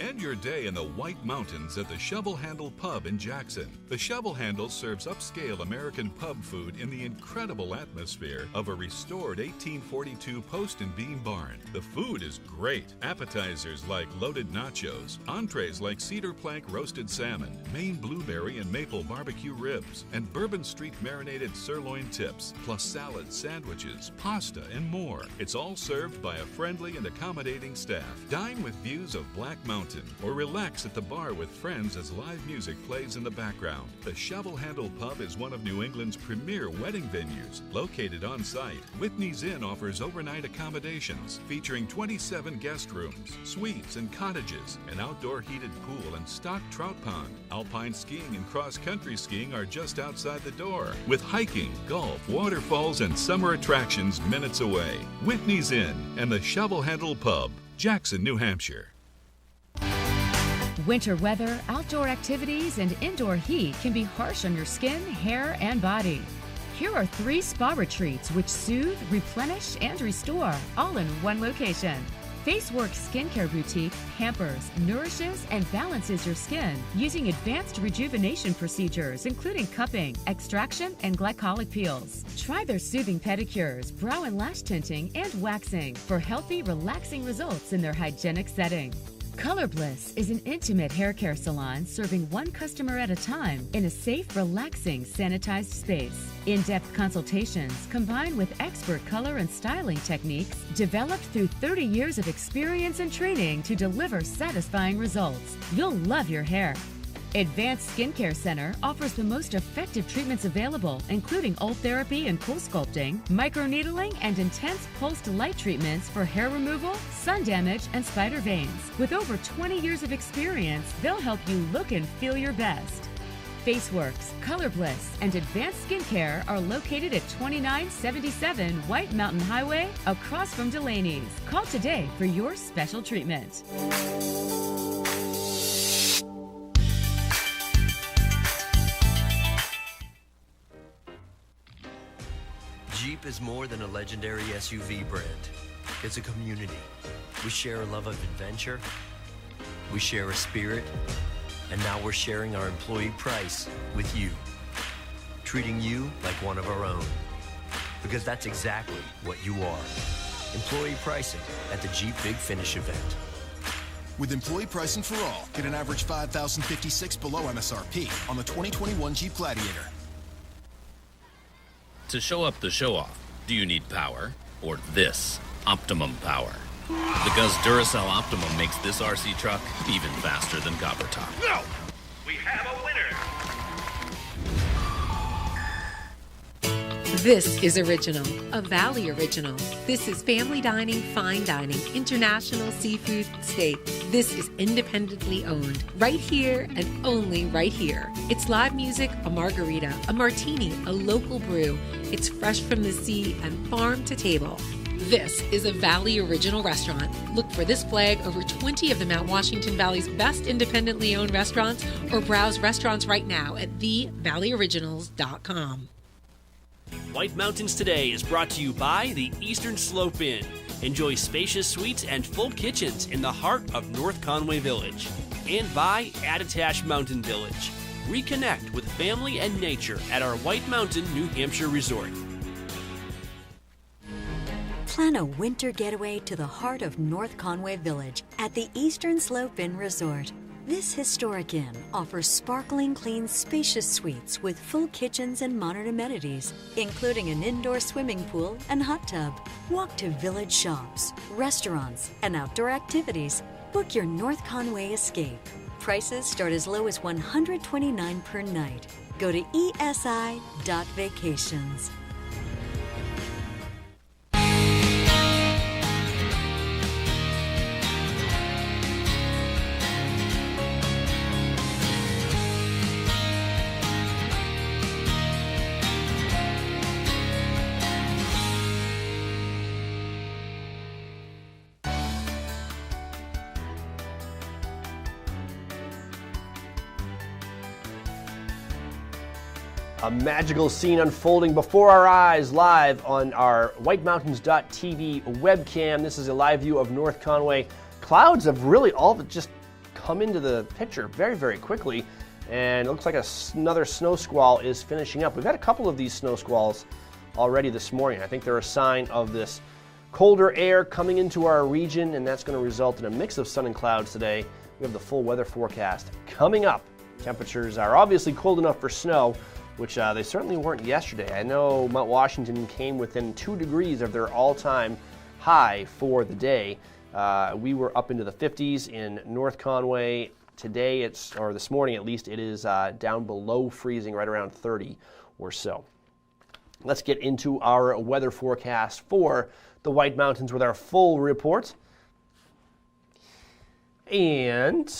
S21: End your day in the White Mountains at the Shovel Handle Pub in Jackson. The Shovel Handle serves upscale American pub food in the incredible atmosphere of a restored 1842 post and beam barn. The food is great. Appetizers like loaded nachos, entrees like cedar plank roasted salmon, Maine blueberry and maple barbecue ribs, and Bourbon Street marinated sirloin tips, plus salads, sandwiches, pasta, and more. It's all served by a friendly and accommodating staff. Dine with views of Black Mountain, or relax at the bar with friends as live music plays in the background. The Shovel Handle Pub is one of New England's premier wedding venues. Located on site, Whitney's Inn offers overnight accommodations featuring 27 guest rooms, suites, and cottages, an outdoor heated pool, and stocked trout pond. Alpine skiing and cross-country skiing are just outside the door, with hiking, golf, waterfalls, and summer attractions minutes away. Whitney's Inn and the Shovel Handle Pub, Jackson, New Hampshire.
S16: Winter weather, outdoor activities, and indoor heat can be harsh on your skin, hair, and body. Here are 3 spa retreats which soothe, replenish, and restore, all in one location. FaceWorks Skincare Boutique pampers, nourishes, and balances your skin using advanced rejuvenation procedures including cupping, extraction, and glycolic peels. Try their soothing pedicures, brow and lash tinting, and waxing for healthy, relaxing results in their hygienic setting. Color Bliss is an intimate hair care salon serving one customer at a time in a safe, relaxing, sanitized space. In-depth consultations combined with expert color and styling techniques developed through 30 years of experience and training to deliver satisfying results. You'll love your hair. Advanced Skincare Center offers the most effective treatments available, including Ultherapy and cool sculpting, microneedling, and intense pulsed light treatments for hair removal, sun damage, and spider veins. With over 20 years of experience, they'll help you look and feel your best. FaceWorks, Color Bliss, and Advanced Skincare are located at 2977 White Mountain Highway, across from Delaney's. Call today for your special treatment.
S9: Jeep is more than a legendary SUV brand. It's a community. We share a love of adventure. We share a spirit. And now we're sharing our employee price with you. Treating you like one of our own. Because that's exactly what you are. Employee pricing at the Jeep Big Finish event.
S10: With employee pricing for all, get an average $5,056 below MSRP on the 2021 Jeep Gladiator.
S11: To show up the show-off, do you need power or this Optimum power? Because Duracell Optimum makes this RC truck even faster than Copper Top.
S12: No! We have a winner!
S13: This is Original, a Valley Original. This is family dining, fine dining, international seafood steak. This is independently owned, right here and only right here. It's live music, a margarita, a martini, a local brew. It's fresh from the sea and farm to table. This is a Valley Original restaurant. Look for this flag over 20 of the Mount Washington Valley's best independently owned restaurants, or browse restaurants right now at thevalleyoriginals.com.
S3: White Mountains Today is brought to you by the Eastern Slope Inn. Enjoy spacious suites and full kitchens in the heart of North Conway Village. And by Attitash Mountain Village. Reconnect with family and nature at our White Mountain, New Hampshire resort.
S4: Plan a winter getaway to the heart of North Conway Village at the Eastern Slope Inn Resort. This historic inn offers sparkling clean, spacious suites with full kitchens and modern amenities, including an indoor swimming pool and hot tub. Walk to village shops, restaurants, and outdoor activities. Book your North Conway escape. Prices start as low as $129 per night. Go to esi.vacations.
S1: A magical scene unfolding before our eyes live on our WhiteMountains.tv webcam. This is a live view of North Conway. Clouds have really all just come into the picture very, very quickly, and it looks like another snow squall is finishing up. We've had a couple of these snow squalls already this morning. I think they're a sign of this colder air coming into our region, and that's going to result in a mix of sun and clouds today. We have the full weather forecast coming up. Temperatures are obviously cold enough for snow, which they certainly weren't yesterday. I know Mount Washington came within 2 degrees of their all-time high for the day. We were up into the 50s in North Conway. Today, or this morning at least, it is down below freezing, right around 30 or so. Let's get into our weather forecast for the White Mountains with our full report. And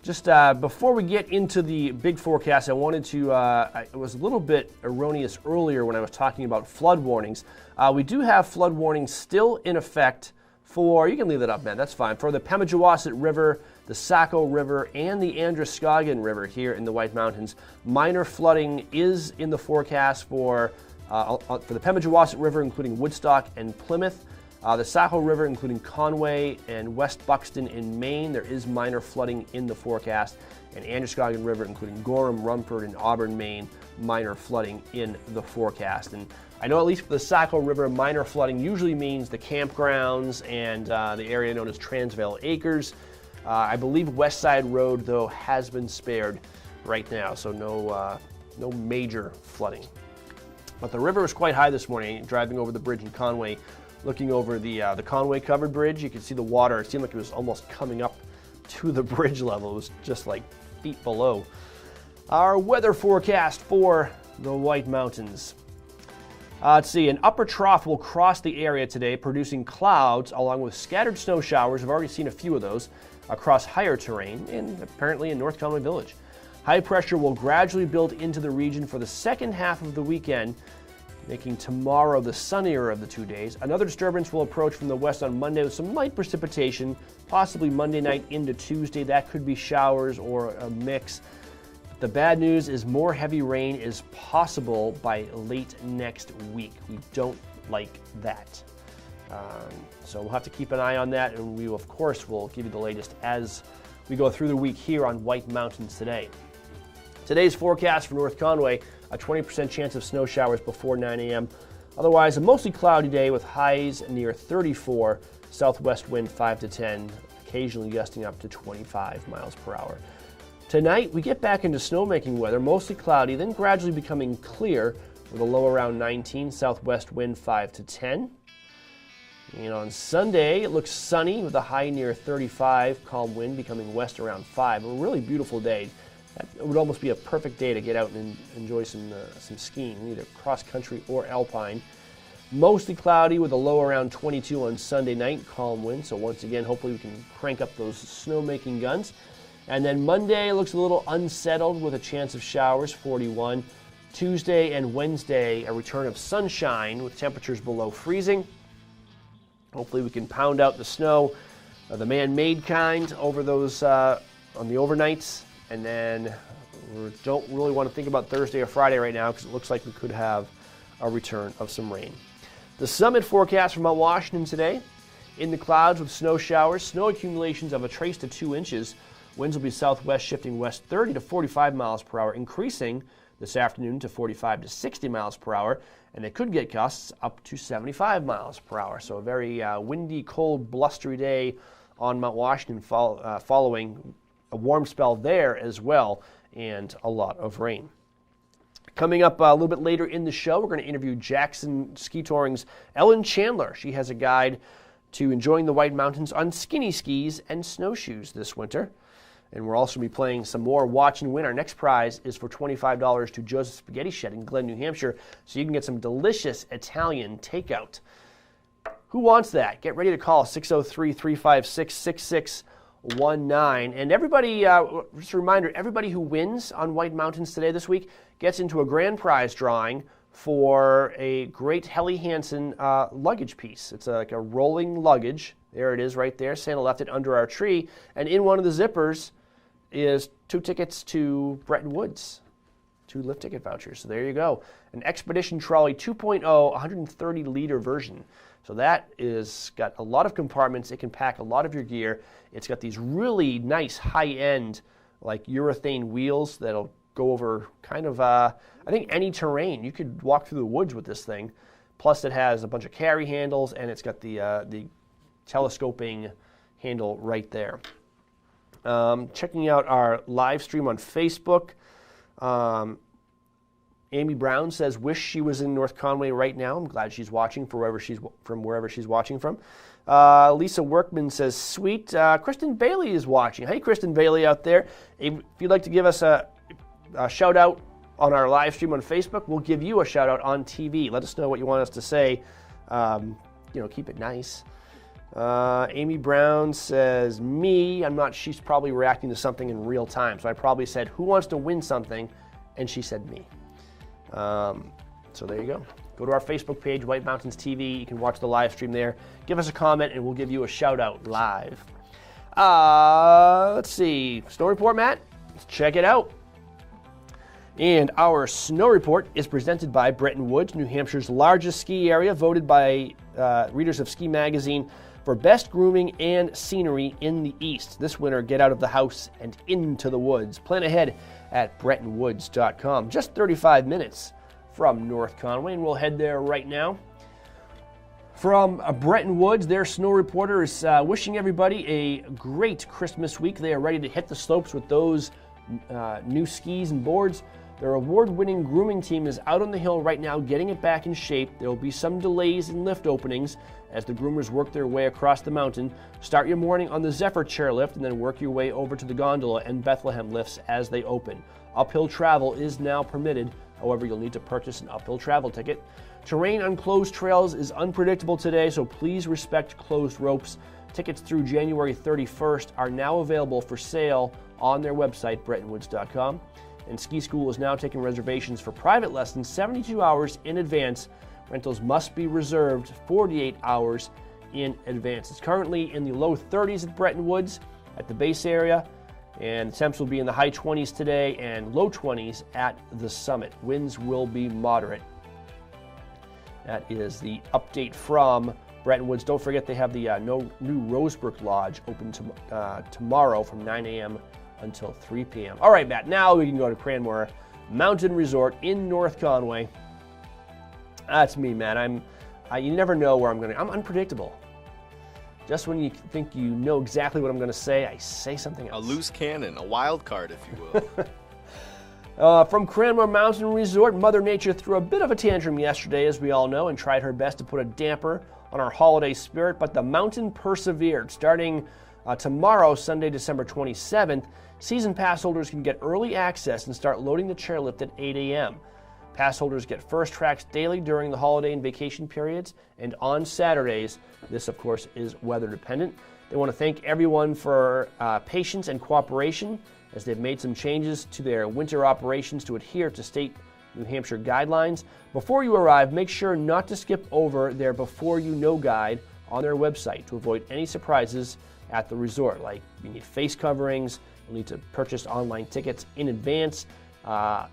S1: just before we get into the big forecast, I wanted to, I was a little bit erroneous earlier when I was talking about flood warnings. We do have flood warnings still in effect for, you can leave that up, man, that's fine, for the Pemigewasset River, the Saco River, and the Androscoggin River here in the White Mountains. Minor flooding is in the forecast for the Pemigewasset River, including Woodstock and Plymouth. The Saco River, including Conway and West Buxton in Maine, there is minor flooding in the forecast. And Androscoggin River, including Gorham, Rumford, and Auburn, Maine, minor flooding in the forecast. And I know at least for the Saco River, minor flooding usually means the campgrounds and the area known as Transvail Acres. I believe West Side Road, though, has been spared right now, so no major flooding. But the river was quite high this morning. Driving over the bridge in Conway, looking over the Conway covered bridge, you could see the water. It seemed like it was almost coming up to the bridge level. It was just like feet below. Our weather forecast for the White Mountains. Let's see, an upper trough will cross the area today, producing clouds along with scattered snow showers. I've already seen a few of those across higher terrain and apparently in North Conway Village. High pressure will gradually build into the region for the second half of the weekend, making tomorrow the sunnier of the 2 days. Another disturbance will approach from the west on Monday with some light precipitation, possibly Monday night into Tuesday. That could be showers or a mix. The bad news is more heavy rain is possible by late next week. We don't like that. So we'll have to keep an eye on that, and we, of course, will give you the latest as we go through the week here on White Mountains Today. Today's forecast for North Conway, a 20% chance of snow showers before 9 a.m. Otherwise, a mostly cloudy day with highs near 34, southwest wind 5 to 10, occasionally gusting up to 25 miles per hour. Tonight, we get back into snowmaking weather, mostly cloudy, then gradually becoming clear with a low around 19, southwest wind 5 to 10. And on Sunday, it looks sunny with a high near 35, calm wind becoming west around 5. A really beautiful day. That would almost be a perfect day to get out and enjoy some skiing, either cross-country or alpine. Mostly cloudy with a low around 22 on Sunday night, calm wind. So once again, hopefully we can crank up those snowmaking guns. And then Monday looks a little unsettled with a chance of showers, 41. Tuesday and Wednesday, a return of sunshine with temperatures below freezing. Hopefully we can pound out the snow, the man-made kind, over those on the overnights. And then we don't really want to think about Thursday or Friday right now because it looks like we could have a return of some rain. The summit forecast from Mount Washington today, in the clouds with snow showers, snow accumulations of a trace to 2 inches. Winds will be southwest shifting west 30 to 45 miles per hour, increasing this afternoon to 45 to 60 miles per hour, and they could get gusts up to 75 miles per hour. So a very windy, cold, blustery day on Mount Washington following a warm spell there as well, and a lot of rain. Coming up a little bit later in the show, we're going to interview Jackson Ski Touring's Ellen Chandler. She has a guide to enjoying the White Mountains on skinny skis and snowshoes this winter. And we're also going to be playing some more Watch and Win. Our next prize is for $25 to Joseph's Spaghetti Shed in Glen, New Hampshire, so you can get some delicious Italian takeout. Who wants that? Get ready to call 603-356-6619. And everybody, just a reminder, everybody who wins on White Mountains Today this week gets into a grand prize drawing for a great Helly Hansen luggage piece. It's like a rolling luggage. There it is right there. Santa left it under our tree. And in one of the zippers is 2 tickets to Bretton Woods. 2 lift ticket vouchers. So there you go. An Expedition Trolley 2.0, 130-liter version. So that is got a lot of compartments. It can pack a lot of your gear. It's got these really nice high-end, like urethane wheels that'll go over kind of, I think, any terrain. You could walk through the woods with this thing. Plus, it has a bunch of carry handles, and it's got the telescoping handle right there. Checking out our live stream on Facebook. Amy Brown says, wish she was in North Conway right now. I'm glad she's watching from wherever she's watching from. Lisa Workman says, sweet. Kristen Bailey is watching. Hey, Kristen Bailey out there. If you'd like to give us a shout out on our live stream on Facebook, we'll give you a shout out on TV. Let us know what you want us to say. Keep it nice. Amy Brown says, me. She's probably reacting to something in real time. So I probably said, who wants to win something? And she said me. So there you go. Go to our Facebook page, White Mountains TV. You can watch the live stream there. Give us a comment, and we'll give you a shout out live. Let's see. Snow report, Matt. Let's check it out. And our snow report is presented by Bretton Woods, New Hampshire's largest ski area, voted by readers of Ski Magazine for best grooming and scenery in the East. This winter, get out of the house and into the woods. Plan ahead at BrettonWoods.com. Just 35 minutes from North Conway, and we'll head there right now. From Bretton Woods, their snow reporter is wishing everybody a great Christmas week. They are ready to hit the slopes with those new skis and boards. Their award-winning grooming team is out on the hill right now getting it back in shape. There will be some delays in lift openings as the groomers work their way across the mountain. Start your morning on the Zephyr chairlift and then work your way over to the gondola and Bethlehem lifts as they open. Uphill travel is now permitted. However, you'll need to purchase an uphill travel ticket. Terrain on closed trails is unpredictable today, so please respect closed ropes. Tickets through January 31st are now available for sale on their website, BrettonWoods.com. And Ski School is now taking reservations for private lessons 72 hours in advance. Rentals must be reserved 48 hours in advance. It's currently in the low 30s at Bretton Woods at the base area, and temps will be in the high 20s today and low 20s at the summit. Winds will be moderate. That is the update from Bretton Woods. Don't forget they have the new Rosebrook Lodge open tomorrow from 9 a.m. until 3 p.m. All right, Matt, now we can go to Cranmore Mountain Resort in North Conway. That's me, Matt. You never know where I'm unpredictable. Just when you think you know exactly what I'm going to say, I say something else.
S2: A loose cannon, a wild card, if you will.
S1: From Cranmore Mountain Resort, Mother Nature threw a bit of a tantrum yesterday, as we all know, and tried her best to put a damper on our holiday spirit, but the mountain persevered. Starting tomorrow, Sunday, December 27th, season pass holders can get early access and start loading the chairlift at 8 a.m. Pass holders get first tracks daily during the holiday and vacation periods and on Saturdays. This, of course, is weather dependent. They want to thank everyone for patience and cooperation as they've made some changes to their winter operations to adhere to state New Hampshire guidelines. Before you arrive, make sure not to skip over their Before You Know guide on their website to avoid any surprises at the resort, like you need face coverings, you'll need to purchase online tickets in advance,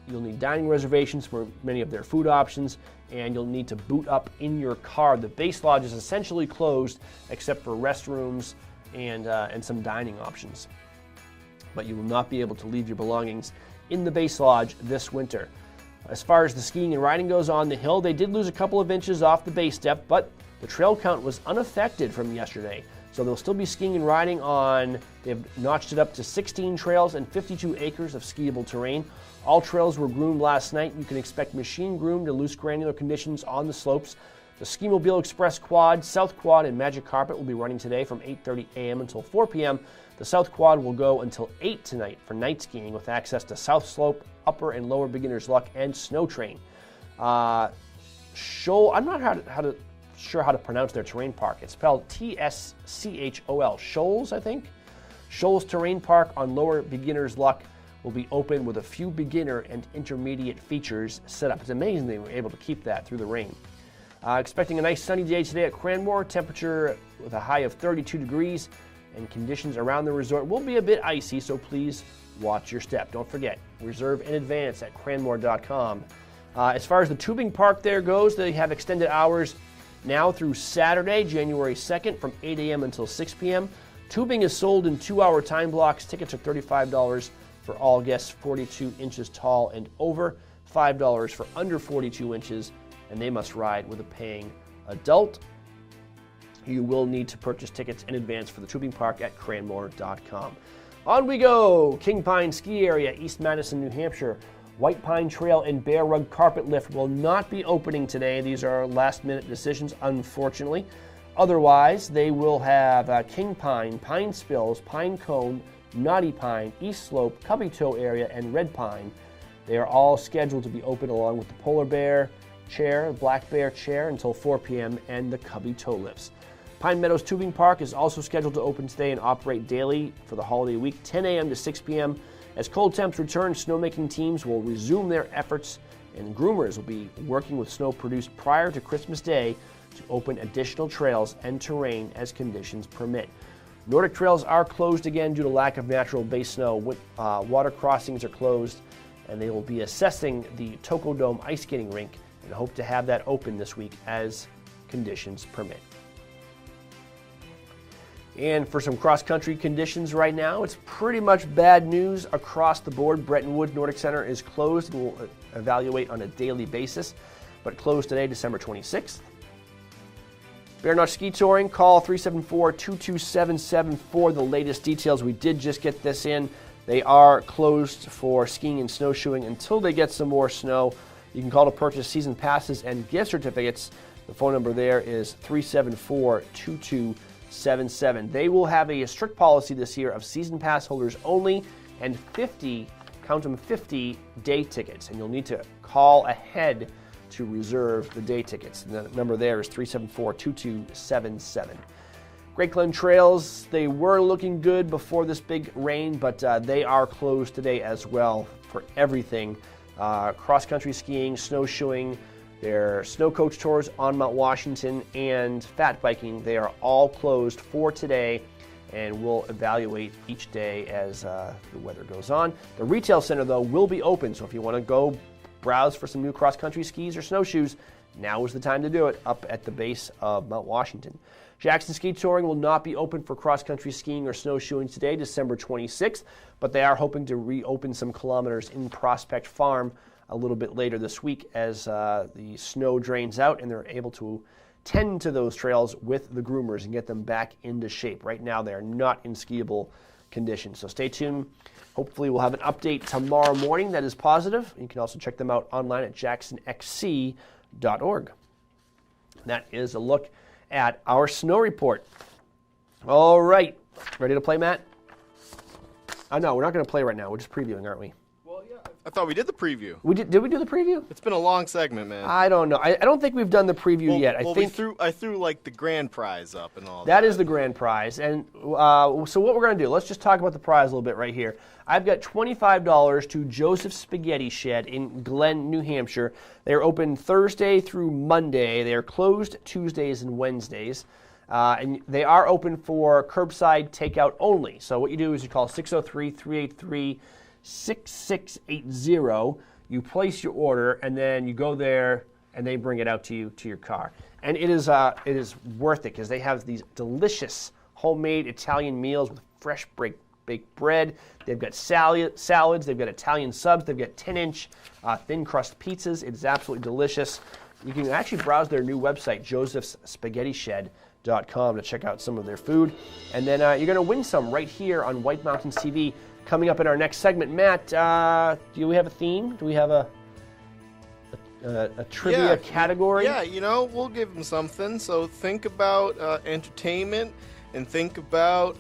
S1: you'll need dining reservations for many of their food options, and you'll need to boot up in your car. The base lodge is essentially closed except for restrooms and some dining options. But you will not be able to leave your belongings in the base lodge this winter. As far as the skiing and riding goes on the hill, they did lose a couple of inches off the base step, but the trail count was unaffected from yesterday. So they'll still be skiing and riding on, they've notched it up to 16 trails and 52 acres of skiable terrain. All trails were groomed last night. You can expect machine groomed and loose granular conditions on the slopes. The Ski Mobile Express Quad, South Quad, and Magic Carpet will be running today from 8:30 a.m. until 4 p.m. The South Quad will go until 8 tonight for night skiing with access to South Slope, Upper and Lower Beginner's Luck, and Snow Train. Shoal, I'm not sure how to pronounce their terrain park. It's spelled T-S-C-H-O-L. Shoals, I think. Shoals Terrain Park on Lower Beginner's Luck will be open with a few beginner and intermediate features set up. It's amazing they were able to keep that through the rain. Expecting a nice sunny day today at Cranmore. Temperature with a high of 32 degrees, and conditions around the resort will be a bit icy, so please watch your step. Don't forget, reserve in advance at cranmore.com. As far as the tubing park there goes, they have extended hours now through Saturday, January 2nd from 8 a.m. until 6 p.m. Tubing is sold in 2-hour time blocks. Tickets are $35 for all guests 42 inches tall and over, $5 for under 42 inches, and they must ride with a paying adult. You will need to purchase tickets in advance for the tubing park at cranmore.com. On we go! King Pine Ski Area, East Madison, New Hampshire. White Pine Trail and Bear Rug Carpet Lift will not be opening today. These are last-minute decisions, unfortunately. Otherwise, they will have King Pine, Pine Spills, Pine Cone, Knotty Pine, East Slope, Cubby Toe area, and Red Pine. They are all scheduled to be open along with the Polar Bear Chair, Black Bear Chair until 4 p.m. and the Cubby Toe Lifts. Pine Meadows Tubing Park is also scheduled to open today and operate daily for the holiday week, 10 a.m. to 6 p.m. As cold temps return, snowmaking teams will resume their efforts, and groomers will be working with snow produced prior to Christmas Day to open additional trails and terrain as conditions permit. Nordic trails are closed again due to lack of natural base snow. Water crossings are closed, and they will be assessing the Toko Dome ice skating rink and hope to have that open this week as conditions permit. And for some cross-country conditions right now, it's pretty much bad news across the board. Bretton Woods Nordic Center is closed and will evaluate on a daily basis, but closed today, December 26th. Bear Notch Ski Touring, call 374-2277 for the latest details. We did just get this in. They are closed for skiing and snowshoeing until they get some more snow. You can call to purchase season passes and gift certificates. The phone number there is 374-2277. They will have a strict policy this year of season pass holders only and 50 day tickets. And you'll need to call ahead to reserve the day tickets. And the number there is 374-2277. Great Glen Trails, they were looking good before this big rain, but they are closed today as well for everything. Cross-country skiing, snowshoeing, their snow coach tours on Mount Washington, and fat biking, they are all closed for today, and we'll evaluate each day as the weather goes on. The retail center, though, will be open, so if you want to go browse for some new cross-country skis or snowshoes, now is the time to do it up at the base of Mount Washington. Jackson Ski Touring will not be open for cross-country skiing or snowshoeing today, December 26th, but they are hoping to reopen some kilometers in Prospect Farm a little bit later this week as the snow drains out and they're able to tend to those trails with the groomers and get them back into shape. Right now, they are not in skiable condition, so stay tuned. Hopefully, we'll have an update tomorrow morning that is positive. You can also check them out online at jacksonxc.org. That is a look at our snow report. All right, ready to play, Matt? No, we're not going to play right now. We're just previewing, aren't we?
S2: I thought we did the preview.
S1: Did we do the preview?
S2: It's been a long segment, man.
S1: I don't know. I don't think we've done the preview yet. I
S2: threw like the grand prize up and all that.
S1: That is the grand prize. And so what we're going to do, let's just talk about the prize a little bit right here. I've got $25 to Joseph's Spaghetti Shed in Glen, New Hampshire. They are open Thursday through Monday. They are closed Tuesdays and Wednesdays. And they are open for curbside takeout only. So what you do is you call 603-383-6680. You place your order, and then you go there, and they bring it out to you to your car. And it is worth it because they have these delicious homemade Italian meals with fresh baked bread. They've got salads. They've got Italian subs. They've got 10-inch thin crust pizzas. It is absolutely delicious. You can actually browse their new website, josephsspaghettished.com, to check out some of their food. And then you're going to win some right here on White Mountains TV. Coming up in our next segment, Matt, do we have a theme? Do we have a trivia category?
S2: Yeah, we'll give them something. So think about entertainment and think about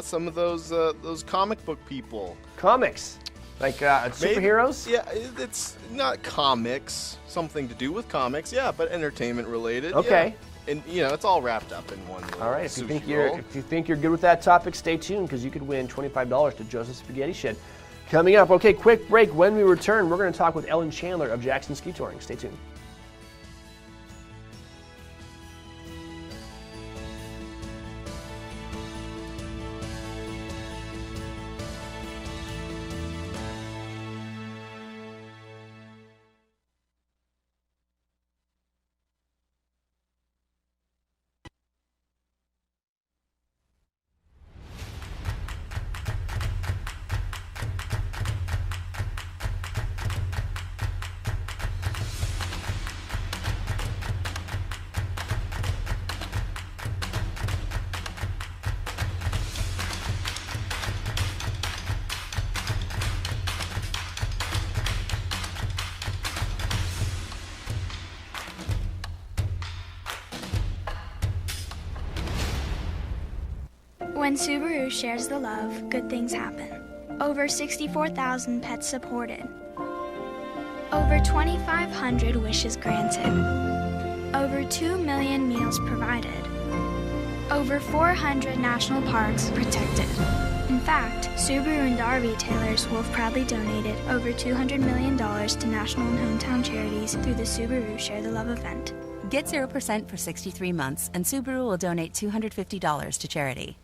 S2: some of those comic book people.
S1: Comics? Like superheroes?
S2: Yeah, it's not comics. Something to do with comics, yeah, but entertainment related.
S1: Okay.
S2: Yeah. And it's all wrapped up in one.
S1: All right. If you think you're good with that topic, stay tuned because you could win $25 to Joseph's Spaghetti Shed. Coming up, okay, quick break. When we return, we're going to talk with Ellen Chandler of Jackson Ski Touring. Stay tuned.
S6: When Subaru shares the love, good things happen. Over 64,000 pets supported. Over 2,500 wishes granted. Over 2 million meals provided. Over 400 national parks protected. In fact, Subaru and our retailers will have proudly donated over $200 million to national and hometown charities through the Subaru Share the Love event.
S24: Get 0% for 63 months, and Subaru will donate $250 to charity.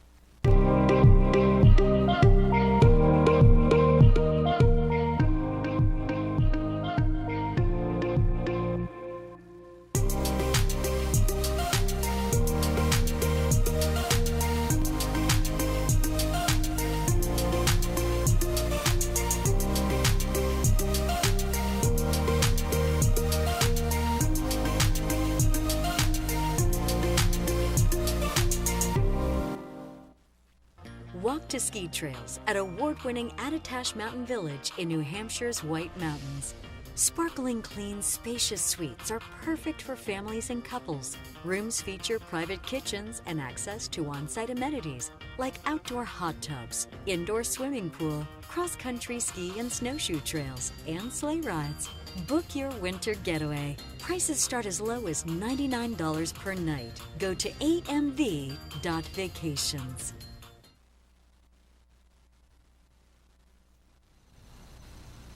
S4: Walk to ski trails at award-winning Attitash Mountain Village in New Hampshire's White Mountains. Sparkling clean, spacious suites are perfect for families and couples. Rooms feature private kitchens and access to on-site amenities like outdoor hot tubs, indoor swimming pool, cross-country ski and snowshoe trails, and sleigh rides. Book your winter getaway. Prices start as low as $99 per night. Go to amv.vacations.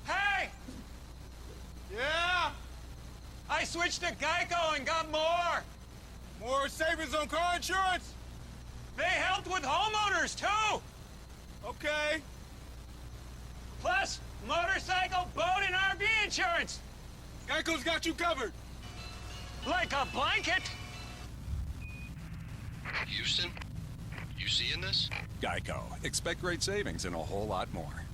S14: Hey! Yeah? I switched to Geico and got more. More savings on car insurance? They helped with homeowners, too. Okay. Plus, motorcycle, boat, and RV insurance. Geico's got you covered. Like a blanket.
S20: Houston, you seeing this? Geico. Expect great savings and a whole lot more.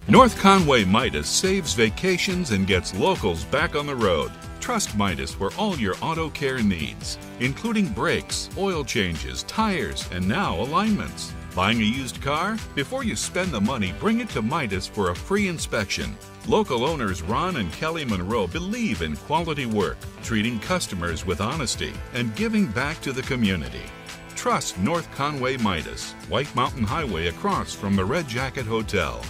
S21: North Conway Midas saves vacations and gets locals back on the road. Trust Midas for all your auto care needs, including brakes, oil changes, tires, and now alignments. Buying a used car? Before you spend the money, bring it to Midas for a free inspection. Local owners Ron and Kelly Monroe believe in quality work, treating customers with honesty, and giving back to the community. Trust North Conway Midas, White Mountain Highway across from the Red Jacket Hotel.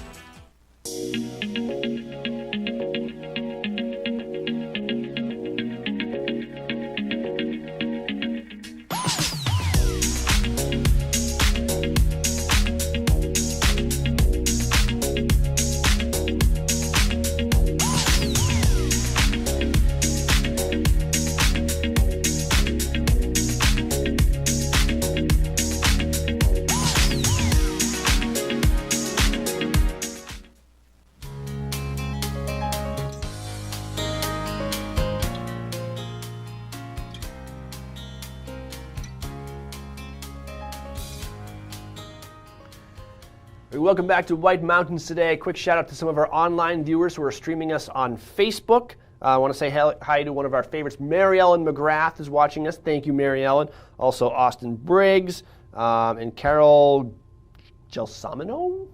S1: Welcome back to White Mountains Today. A quick shout out to some of our online viewers who are streaming us on Facebook. I want to say hi to one of our favorites, Mary Ellen McGrath is watching us. Thank you, Mary Ellen. Also, Austin Briggs and Carol Gelsomino.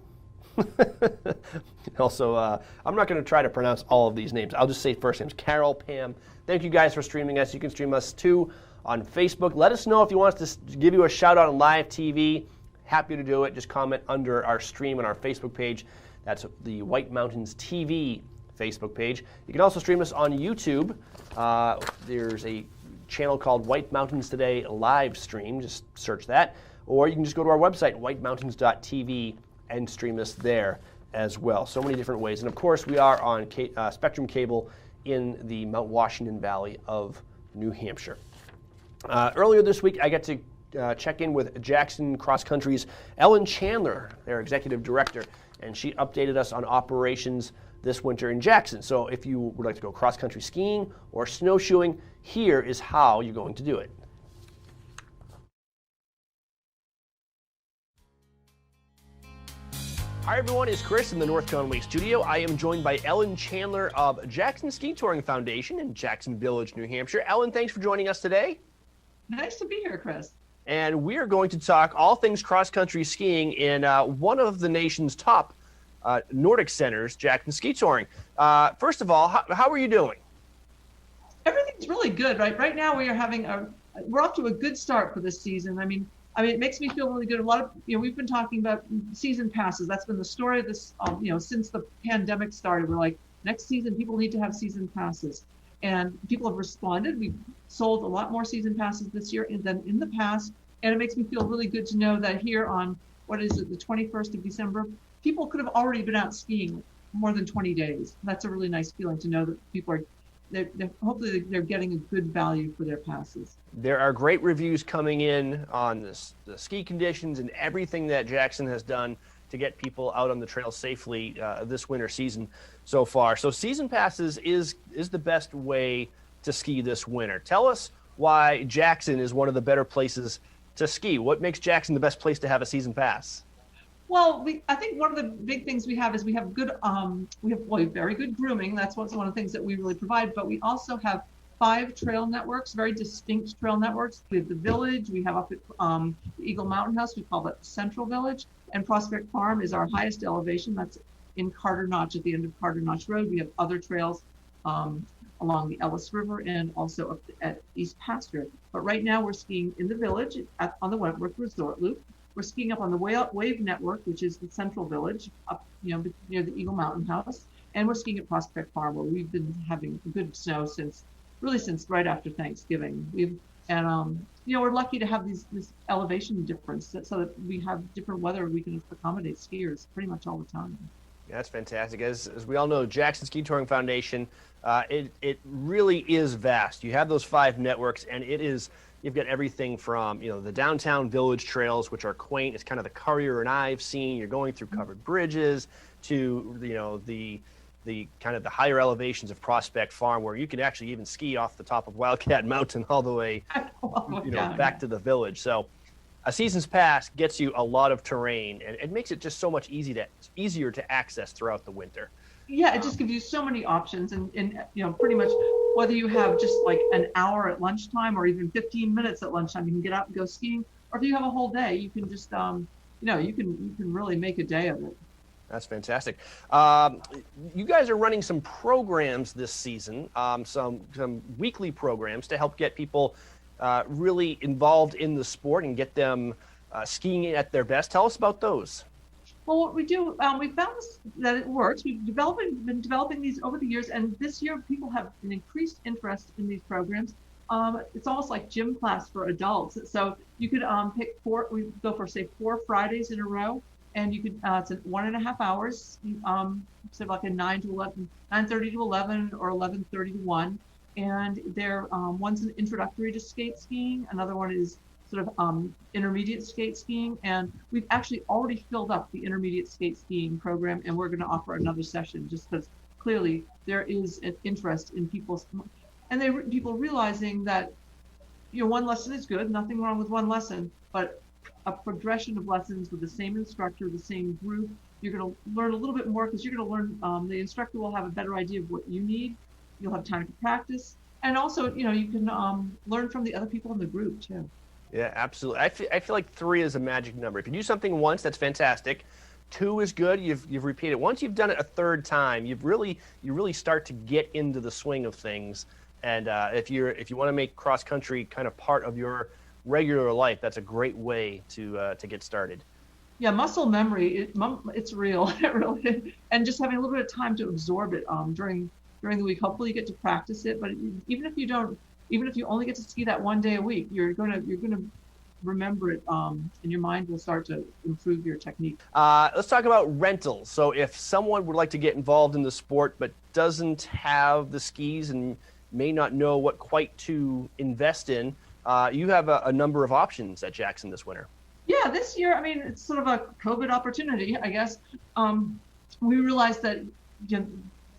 S1: Also, I'm not going to try to pronounce all of these names. I'll just say first names. Carol, Pam. Thank you guys for streaming us. You can stream us too on Facebook. Let us know if you want us to give you a shout out on live TV. Happy to do it. Just comment under our stream on our Facebook page. That's the White Mountains TV Facebook page. You can also stream us on YouTube. There's a channel called White Mountains Today live stream. Just search that. Or you can just go to our website, whitemountains.tv, and stream us there as well. So many different ways. And of course, we are on Spectrum Cable in the Mount Washington Valley of New Hampshire. Earlier this week, I got to check in with Jackson Cross Country's Ellen Chandler, their executive director, and she updated us on operations this winter in Jackson. So if you would like to go cross country skiing or snowshoeing, here is how you're going to do it. Hi everyone, it's Chris in the North Conway studio. I am joined by Ellen Chandler of Jackson Ski Touring Foundation in Jackson Village, New Hampshire. Ellen, thanks for joining us today.
S15: Nice to be here, Chris.
S1: And we are going to talk all things cross-country skiing in one of the nation's top Nordic centers, Jackson Ski Touring. First of all, how are you doing?
S15: Everything's really good, right? Right now we are having we're off to a good start for this season. I mean, I mean, it makes me feel really good. A lot of, we've been talking about season passes. That's been the story of this, since the pandemic started. We're like, next season, people need to have season passes. And people have responded. We've sold a lot more season passes this year than in the past. And it makes me feel really good to know that here on, the 21st of December, people could have already been out skiing more than 20 days. That's a really nice feeling to know that people are, hopefully they're getting a good value for their passes.
S1: There are great reviews coming in on the ski conditions and everything that Jackson has done to get people out on the trail safely this winter season so far. So season passes is the best way to ski this winter. Tell us why Jackson is one of the better places to ski. What makes Jackson the best place to have a season pass?
S15: Well, I think one of the big things we have is we have good, we have very good grooming. That's one of the things that we really provide. But we also have 5 trail networks, very distinct trail networks. We have the Village. We have up at the Eagle Mountain House. We call that Central Village. And Prospect Farm is our highest elevation. That's in Carter Notch, at the end of Carter Notch Road. We have other trails along the Ellis River and also up at East Pasture. But right now we're skiing in the Village on the Wentworth Resort Loop. We're skiing up on the Wave Network, which is the Central Village, up near the Eagle Mountain House. And we're skiing at Prospect Farm, where we've been having good snow since right after Thanksgiving. We're lucky to have this elevation difference so that we have different weather. We can accommodate skiers pretty much all the time.
S1: Yeah, that's fantastic. As we all know, Jackson Ski Touring Foundation, it really is vast. You have those 5 networks, and you've got everything from the downtown Village trails, which are quaint. It's kind of the Currier and Ives scene. You're going through covered bridges to the kind of the higher elevations of Prospect Farm, where you can actually even ski off the top of Wildcat Mountain all the way back to the Village. So a season's pass gets you a lot of terrain, and it makes it just so much easier to access throughout the winter.
S15: Yeah, it just gives you so many options, and pretty much whether you have just like an hour at lunchtime or even 15 minutes at lunchtime, you can get out and go skiing, or if you have a whole day, you can just you can really make a day of it.
S1: That's fantastic. You guys are running some programs this season, some weekly programs to help get people really involved in the sport and get them skiing at their best. Tell us about those.
S15: Well, what we do, we found that it works. We've been developing these over the years, and this year people have an increased interest in these programs. It's almost like gym class for adults. So you could pick 4. We go for 4 Fridays in a row, and you could it's 1.5 hours. So like a 9:30 to 11, or 11:30 to 1. And they're one's an introductory to skate skiing. Another one is sort of intermediate skate skiing, and we've actually already filled up the intermediate skate skiing program, and we're going to offer another session just because clearly there is an interest in people realizing that one lesson is good, nothing wrong with one lesson, but a progression of lessons with the same instructor, the same group, you're going to learn a little bit more, because you're going to learn, the instructor will have a better idea of what you need. You'll have time to practice, and also you can learn from the other people in the group too.
S1: Yeah, absolutely. I feel like 3 is a magic number. If you do something once, that's fantastic. 2 is good. You've repeated it. Once you've done it a 3rd time, you really start to get into the swing of things. And if you want to make cross country kind of part of your regular life, that's a great way to get started.
S15: Yeah, muscle memory, it's real. It really is. And just having a little bit of time to absorb it during the week. Hopefully you get to practice it, but even if you only get to ski that 1 day a week, you're gonna remember it, and your mind will start to improve your technique.
S1: Let's talk about rentals. So if someone would like to get involved in the sport but doesn't have the skis and may not know what quite to invest in, you have a number of options at Jackson this winter.
S15: Yeah, this year, it's sort of a COVID opportunity, I guess. We realized that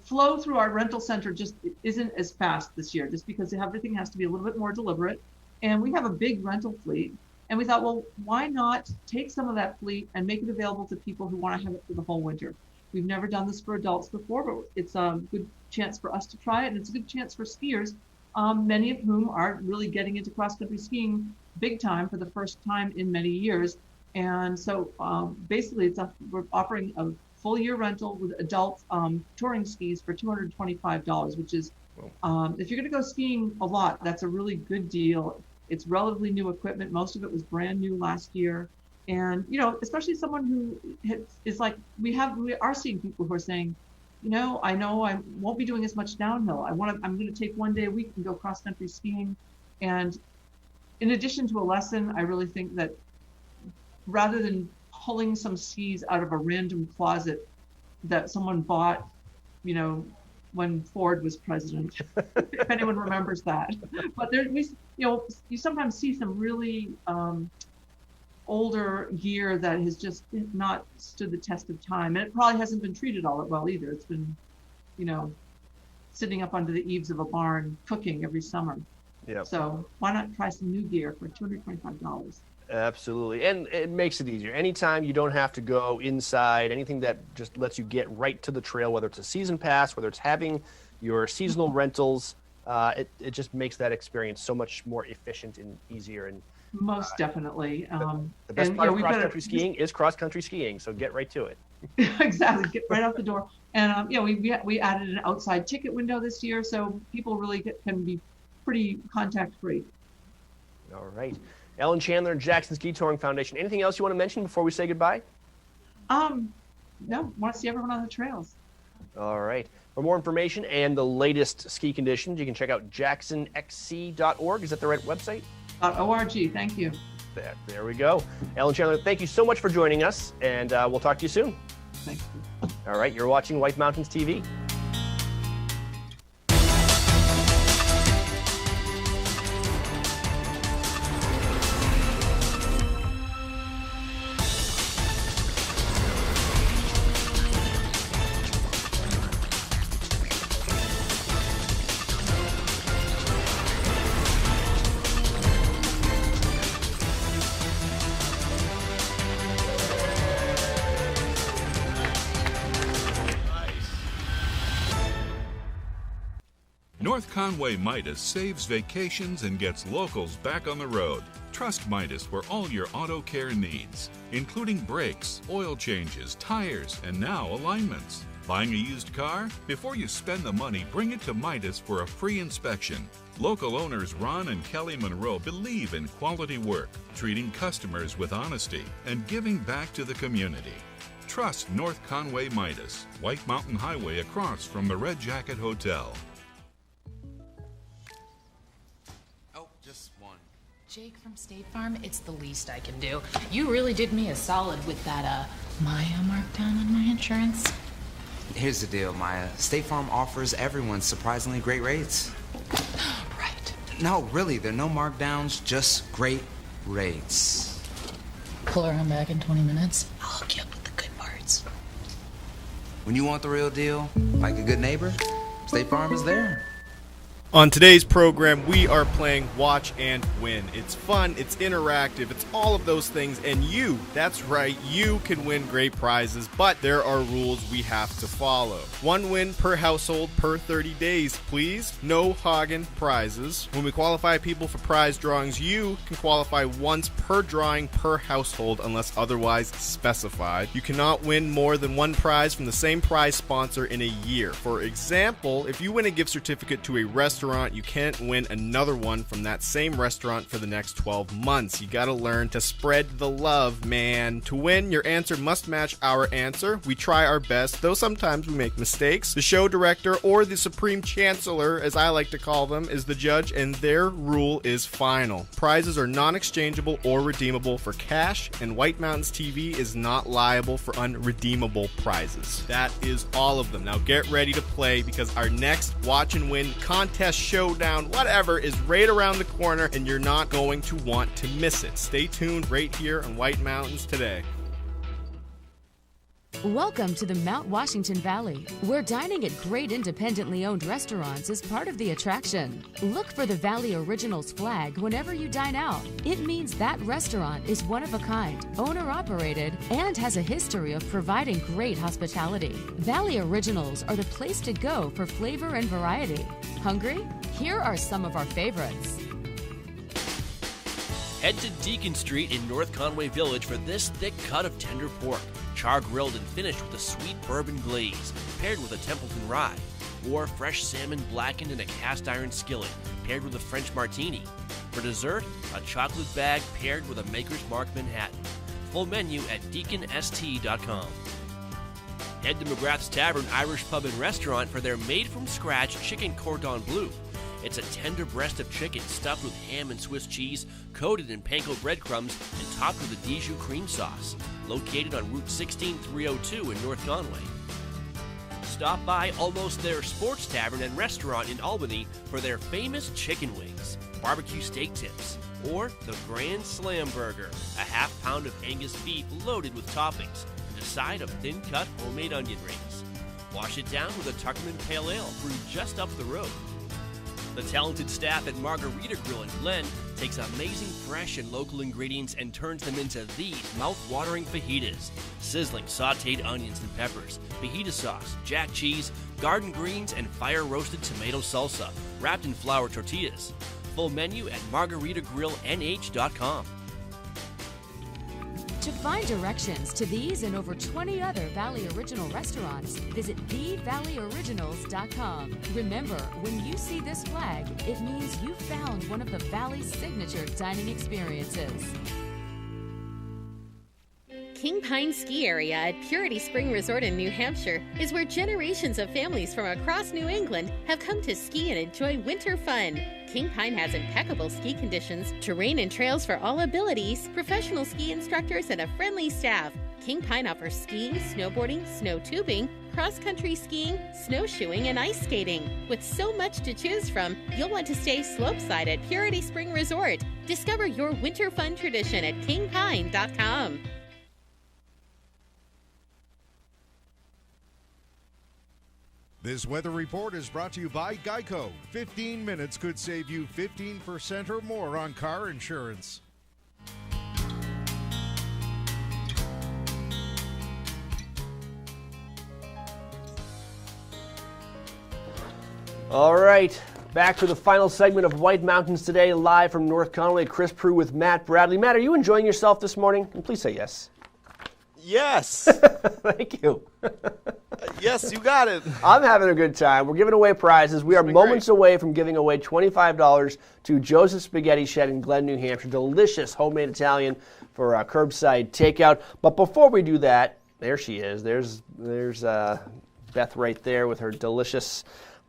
S15: flow through our rental center just isn't as fast this year, just because everything has to be a little bit more deliberate. And we have a big rental fleet. And we thought, well, why not take some of that fleet and make it available to people who want to have it for the whole winter? We've never done this for adults before, but it's a good chance for us to try it. And it's a good chance for skiers, many of whom are really getting into cross-country skiing big time for the first time in many years. And so basically we're offering a full year rental with adult touring skis for $225, which is, if you're going to go skiing a lot, that's a really good deal. It's relatively new equipment. Most of it was brand new last year. And, especially someone who is like, we are seeing people who are saying, I know I won't be doing as much downhill. I'm going to take one day a week and go cross-country skiing. And in addition to a lesson, I really think that rather than pulling some skis out of a random closet that someone bought, when Ford was president, if anyone remembers that. But you sometimes see some really older gear that has just not stood the test of time, and it probably hasn't been treated all that well either. It's been, sitting up under the eaves of a barn cooking every summer.
S1: Yeah.
S15: So why not try some new gear for $225?
S1: Absolutely. And it makes it easier. Anytime you don't have to go inside, anything that just lets you get right to the trail, whether it's a season pass, whether it's having your seasonal rentals, it just makes that experience so much more efficient and easier. And
S15: most definitely.
S1: The best part of cross-country skiing is cross-country skiing, so get right to it.
S15: Exactly. Get right out the door. And, we added an outside ticket window this year, so people really can be pretty contact-free.
S1: All right. Ellen Chandler, Jackson Ski Touring Foundation. Anything else you want to mention before we say goodbye?
S15: No, want to see everyone on the trails.
S1: All right. For more information and the latest ski conditions, you can check out jacksonxc.org. Is that the right website?
S15: .org. Thank you.
S1: There we go. Ellen Chandler, thank you so much for joining us, and we'll talk to you soon.
S15: Thank you.
S1: All right. You're watching White Mountains TV.
S21: North Conway Midas saves vacations and gets locals back on the road. Trust Midas for all your auto care needs, including brakes, oil changes, tires, and now alignments. Buying a used car? Before you spend the money, bring it to Midas for a free inspection. Local owners Ron and Kelly Monroe believe in quality work, treating customers with honesty, and giving back to the community. Trust North Conway Midas, White Mountain Highway across from the Red Jacket Hotel.
S17: Jake from State Farm, it's the least I can do. You really did me a solid with that, Maya markdown on my insurance.
S18: Here's the deal, Maya. State Farm offers everyone surprisingly great rates.
S17: Right.
S18: No, really, there are no markdowns, just great rates.
S17: Pull around back in 20 minutes. I'll hook you up with the good parts.
S18: When you want the real deal, like a good neighbor, State Farm is there.
S19: On today's program, we are playing Watch and Win. It's fun, it's interactive, it's all of those things, and you, that's right, you can win great prizes, but there are rules we have to follow. 1 win per household per 30 days, please. No hogging prizes. When we qualify people for prize drawings, you can qualify once per drawing per household unless otherwise specified. You cannot win more than one prize from the same prize sponsor in a year. For example, if you win a gift certificate to a restaurant, you can't win another one from that same restaurant for the next 12 months. You gotta learn to spread the love, man. To win, your answer must match our answer. We try our best, though sometimes we make mistakes. The show director, or the supreme chancellor, as I like to call them, is the judge, and their rule is final. Prizes are non-exchangeable or redeemable for cash, and White Mountains TV is not liable for unredeemable prizes. That is all of them. Now get ready to play, because our next Watch and Win contest, showdown, whatever, is right around the corner, and you're not going to want to miss it. Stay tuned right here on White Mountains today.
S16: Welcome to the Mount Washington Valley, where dining at great independently owned restaurants is part of the attraction. Look for the Valley Originals flag whenever you dine out. It means that restaurant is one of a kind, owner-operated, and has a history of providing great hospitality. Valley Originals are the place to go for flavor and variety. Hungry? Here are some of our favorites.
S3: Head to Deacon Street in North Conway Village for this thick cut of tender pork, char-grilled and finished with a sweet bourbon glaze, paired with a Templeton rye, or fresh salmon blackened in a cast-iron skillet, paired with a French martini. For dessert, a chocolate bag paired with a Maker's Mark Manhattan. Full menu at deaconst.com. Head to McGrath's Tavern Irish Pub and Restaurant for their made-from-scratch chicken cordon bleu. It's a tender breast of chicken stuffed with ham and Swiss cheese, coated in panko breadcrumbs, and topped with a Dijon cream sauce. Located on Route 16302 in North Conway. Stop by Almost There Sports Tavern and Restaurant in Albany for their famous chicken wings, barbecue steak tips, or the Grand Slam Burger, a half pound of Angus beef loaded with toppings, and a side of thin-cut homemade onion rings. Wash it down with a Tuckerman Pale Ale brewed just up the road. The talented staff at Margarita Grill in Glen takes amazing fresh and local ingredients and turns them into these mouth-watering fajitas. Sizzling sautéed onions and peppers, fajita sauce, jack cheese, garden greens, and fire-roasted tomato salsa, wrapped in flour tortillas. Full menu at margaritagrilLNH.com.
S16: To find directions to these and over 20 other Valley Original restaurants, visit thevalleyoriginals.com. Remember, when you see this flag, it means you found one of the Valley's signature dining experiences.
S5: King Pine Ski Area at Purity Spring Resort in New Hampshire is where generations of families from across New England have come to ski and enjoy winter fun. King Pine has impeccable ski conditions, terrain and trails for all abilities, professional ski instructors, and a friendly staff. King Pine offers skiing, snowboarding, snow tubing, cross-country skiing, snowshoeing, and ice skating. With so much to choose from, you'll want to stay slopeside at Purity Spring Resort. Discover your winter fun tradition at kingpine.com.
S7: This weather report is brought to you by Geico. 15 minutes could save you 15% or more on car insurance.
S1: All right, back to the final segment of White Mountains Today, live from North Conway. Chris Prue with Matt Bradley. Matt, are you enjoying yourself this morning? And please say yes.
S2: Yes.
S1: Thank you.
S2: Yes, you got it.
S1: I'm having a good time. We're giving away prizes. We are moments away from giving away $25 to Joseph Spaghetti Shed in Glen, New Hampshire. Delicious homemade Italian for curbside takeout. But before we do that, there she is. There's Beth right there with her delicious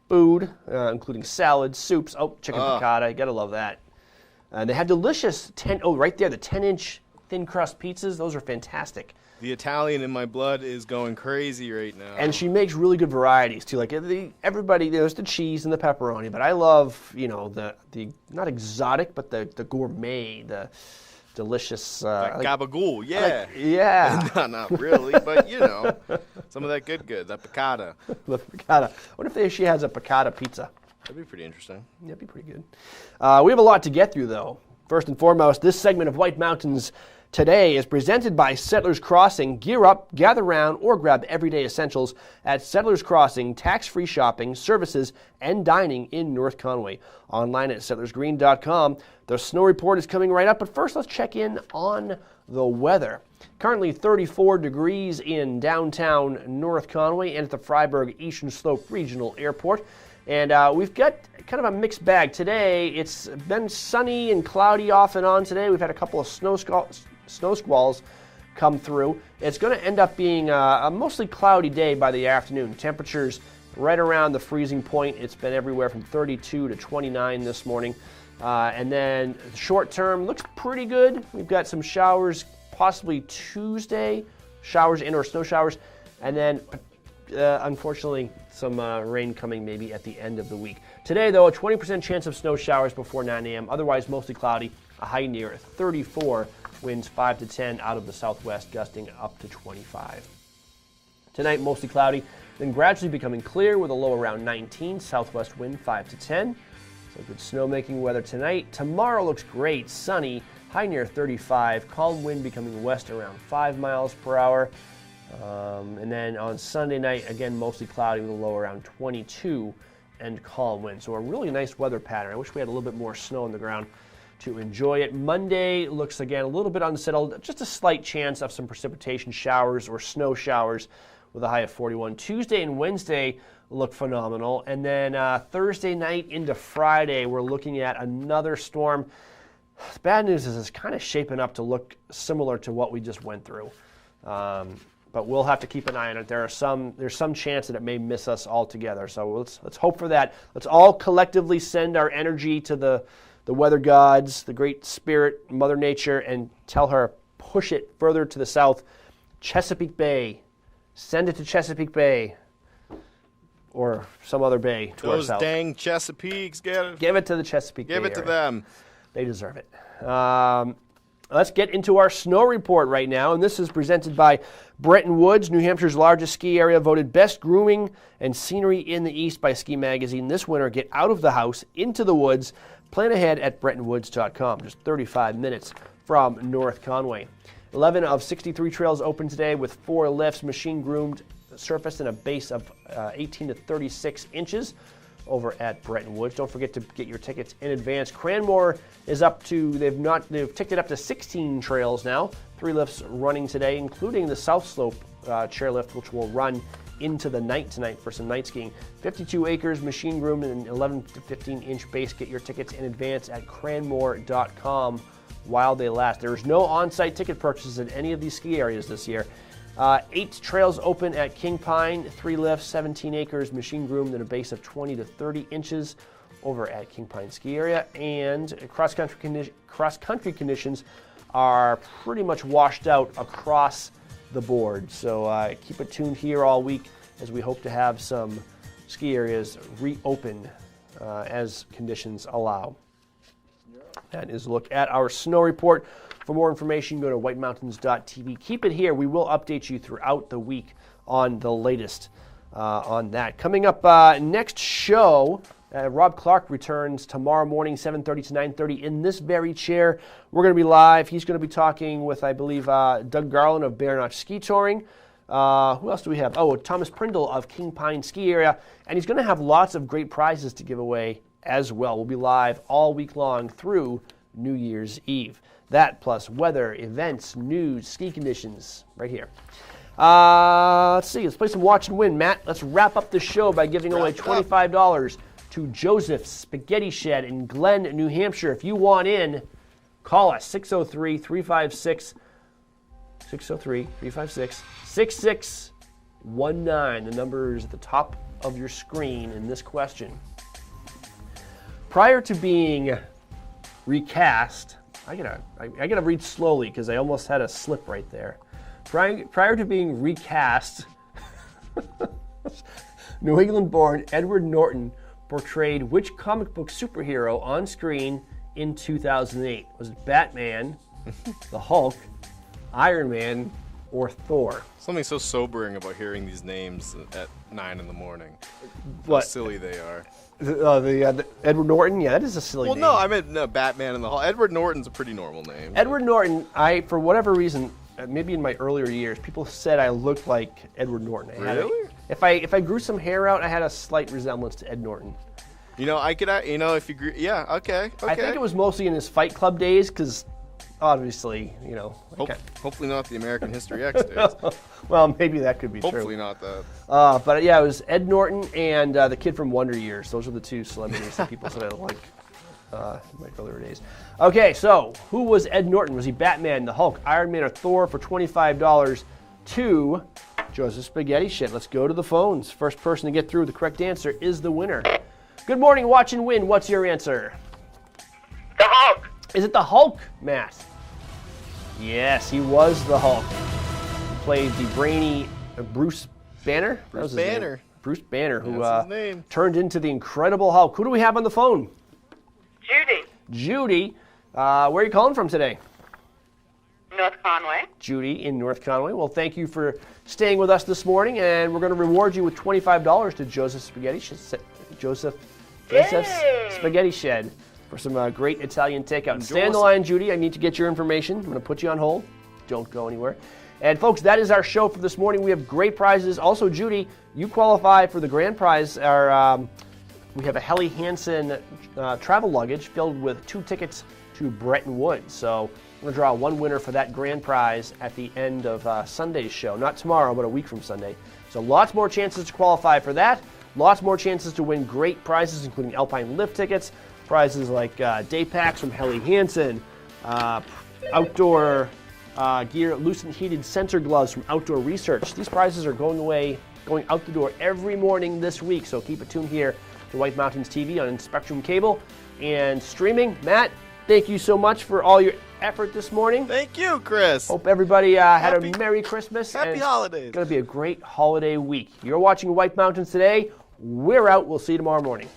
S1: food, including salads, soups. Oh, chicken piccata. You got to love that. They have delicious right there, the 10-inch thin crust pizzas. Those are fantastic.
S2: The Italian in my blood is going crazy right now.
S1: And she makes really good varieties too. Like everybody, there's the cheese and the pepperoni, but I love, the not exotic, but the gourmet, the delicious.
S2: Gabagool, yeah.
S1: Yeah.
S2: No, not really, but some of that good, the piccata.
S1: The piccata. What if she has a piccata pizza?
S2: That'd be pretty interesting.
S1: That'd be pretty good. We have a lot to get through, though. First and foremost, this segment of White Mountains Today is presented by Settlers Crossing. Gear up, gather round, or grab everyday essentials at Settlers Crossing, tax-free shopping, services, and dining in North Conway. Online at settlersgreen.com. The snow report is coming right up, but first let's check in on the weather. Currently 34 degrees in downtown North Conway and at the Fryeburg Eastern Slope Regional Airport. And we've got kind of a mixed bag. Today, it's been sunny and cloudy off and on today. We've had a couple of snow squalls come through. It's going to end up being a mostly cloudy day by the afternoon. Temperatures right around the freezing point. It's been everywhere from 32 to 29 this morning. And then short term looks pretty good. We've got some showers possibly Tuesday, showers, indoor snow showers. And then unfortunately, some rain coming maybe at the end of the week. Today, though, a 20% chance of snow showers before 9 a.m. Otherwise, mostly cloudy, a high near 34. Winds 5 to 10 out of the southwest, gusting up to 25. Tonight, mostly cloudy, then gradually becoming clear with a low around 19. Southwest wind 5 to 10. So good snowmaking weather tonight. Tomorrow looks great, sunny, high near 35. Calm wind becoming west around 5 miles per hour. And then on Sunday night, again, mostly cloudy with a low around 22 and calm wind. So a really nice weather pattern. I wish we had a little bit more snow on the ground to enjoy it. Monday looks, again, a little bit unsettled. Just a slight chance of some precipitation showers or snow showers with a high of 41. Tuesday and Wednesday look phenomenal. And then Thursday night into Friday, we're looking at another storm. The bad news is it's kind of shaping up to look similar to what we just went through. But we'll have to keep an eye on it. There's some chance that it may miss us altogether. So let's hope for that. Let's all collectively send our energy to the weather gods, the great spirit, Mother Nature, and tell her, push it further to the south. Chesapeake Bay. Send it to Chesapeake Bay. Or some other bay to our
S2: Those
S1: south.
S2: dang Chesapeakes,
S1: Give it to the Chesapeake Bay.
S2: Give it to
S1: area.
S2: them.
S1: They deserve it. Let's get into our snow report right now, and this is presented by Bretton Woods, New Hampshire's largest ski area, voted best grooming and scenery in the East by Ski Magazine this winter. Get out of the house, into the woods. Plan ahead at BrettonWoods.com, just 35 minutes from North Conway. 11 of 63 trails open today with 4 lifts, machine-groomed surface and a base of 18 to 36 inches. Over at Bretton Woods. Don't forget to get your tickets in advance. Cranmore is up to, they've ticked it up to 16 trails now. 3 lifts running today, including the South Slope chairlift, which will run into the night tonight for some night skiing. 52 acres, machine groomed, and 11 to 15 inch base. Get your tickets in advance at cranmore.com while they last. There's no on-site ticket purchases at any of these ski areas this year. 8 trails open at King Pine, 3 lifts, 17 acres, machine groomed, and a base of 20 to 30 inches over at King Pine Ski Area. And cross-country conditions are pretty much washed out across the board. So keep it tuned here all week as we hope to have some ski areas reopen as conditions allow. That is a look at our snow report. For more information, go to whitemountains.tv. Keep it here. We will update you throughout the week on the latest on that. Coming up next show, Rob Clark returns tomorrow morning, 7:30 to 9:30 in this very chair. We're going to be live. He's going to be talking with, I believe, Doug Garland of Bear Notch Ski Touring. Who else do we have? Oh, Thomas Prindle of King Pine Ski Area. And he's going to have lots of great prizes to give away as well. We'll be live all week long through New Year's Eve. That plus weather, events, news, ski conditions, right here. Let's see. Let's play some Watch and Win. Matt, let's wrap up the show by giving away $25 to Joseph's Spaghetti Shed in Glen, New Hampshire. If you want in, call us, 603-356 6619. The number is at the top of your screen in this question. Prior to being recast, I gotta read slowly because I almost had a slip right there. Prior to being recast, New England-born Edward Norton portrayed which comic book superhero on screen in 2008? Was it Batman, the Hulk, Iron Man, or Thor?
S2: Something so sobering about hearing these names at 9 in the morning.
S1: What?
S2: How silly they are.
S1: The Edward Norton? Yeah, that is a silly name.
S2: Well, no, I meant Batman and the Hulk. Edward Norton's a pretty normal name.
S1: Edward Norton, for whatever reason, maybe in my earlier years, people said I looked like Edward Norton.
S2: Really?
S1: If I grew some hair out, I had a slight resemblance to Ed Norton.
S2: You know, if you grew, yeah, okay.
S1: I think it was mostly in his Fight Club days, because obviously,
S2: hopefully not the American History X days.
S1: Well, maybe that could be true.
S2: Hopefully not that.
S1: But yeah, it was Ed Norton and the kid from Wonder Years. Those are the two celebrities that people said I like in my earlier days. Okay, so who was Ed Norton? Was he Batman, the Hulk, Iron Man, or Thor? For $25 to Joseph Spaghetti Shed. Let's go to the phones. First person to get through the correct answer is the winner. Good morning, Watch and Win. What's your answer?
S12: The Hulk.
S1: Is it the Hulk, Matt? Yes, he was the Hulk. He played the brainy Bruce Banner?
S2: Bruce Banner.
S1: Bruce Banner, who
S2: That's his name.
S1: turned into the Incredible Hulk. Who do we have on the phone?
S12: Judy.
S1: Judy. Where are you calling from today?
S12: North Conway.
S1: Judy in North Conway. Well, thank you for staying with us this morning, and we're going to reward you with $25 to Joseph's Spaghetti Shed for some great Italian takeout. Stay on the line, Judy. I need to get your information. I'm going to put you on hold. Don't go anywhere. And folks, that is our show for this morning. We have great prizes. Also, Judy, you qualify for the grand prize. We have a Helly Hansen travel luggage filled with 2 tickets to Bretton Woods. So we're going to draw one winner for that grand prize at the end of Sunday's show. Not tomorrow, but a week from Sunday. So lots more chances to qualify for that. Lots more chances to win great prizes, including Alpine Lift tickets, prizes like day packs from Helly Hansen, outdoor gear, Lucent heated sensor gloves from Outdoor Research. These prizes are going out the door every morning this week, so keep it tuned here to White Mountains TV on Spectrum Cable and streaming. Matt, thank you so much for all your effort this morning.
S2: Thank you, Chris.
S1: Hope everybody had a Merry Christmas.
S2: Happy holidays.
S1: It's going to be a great holiday week. You're watching White Mountains today. We're out. We'll see you tomorrow morning.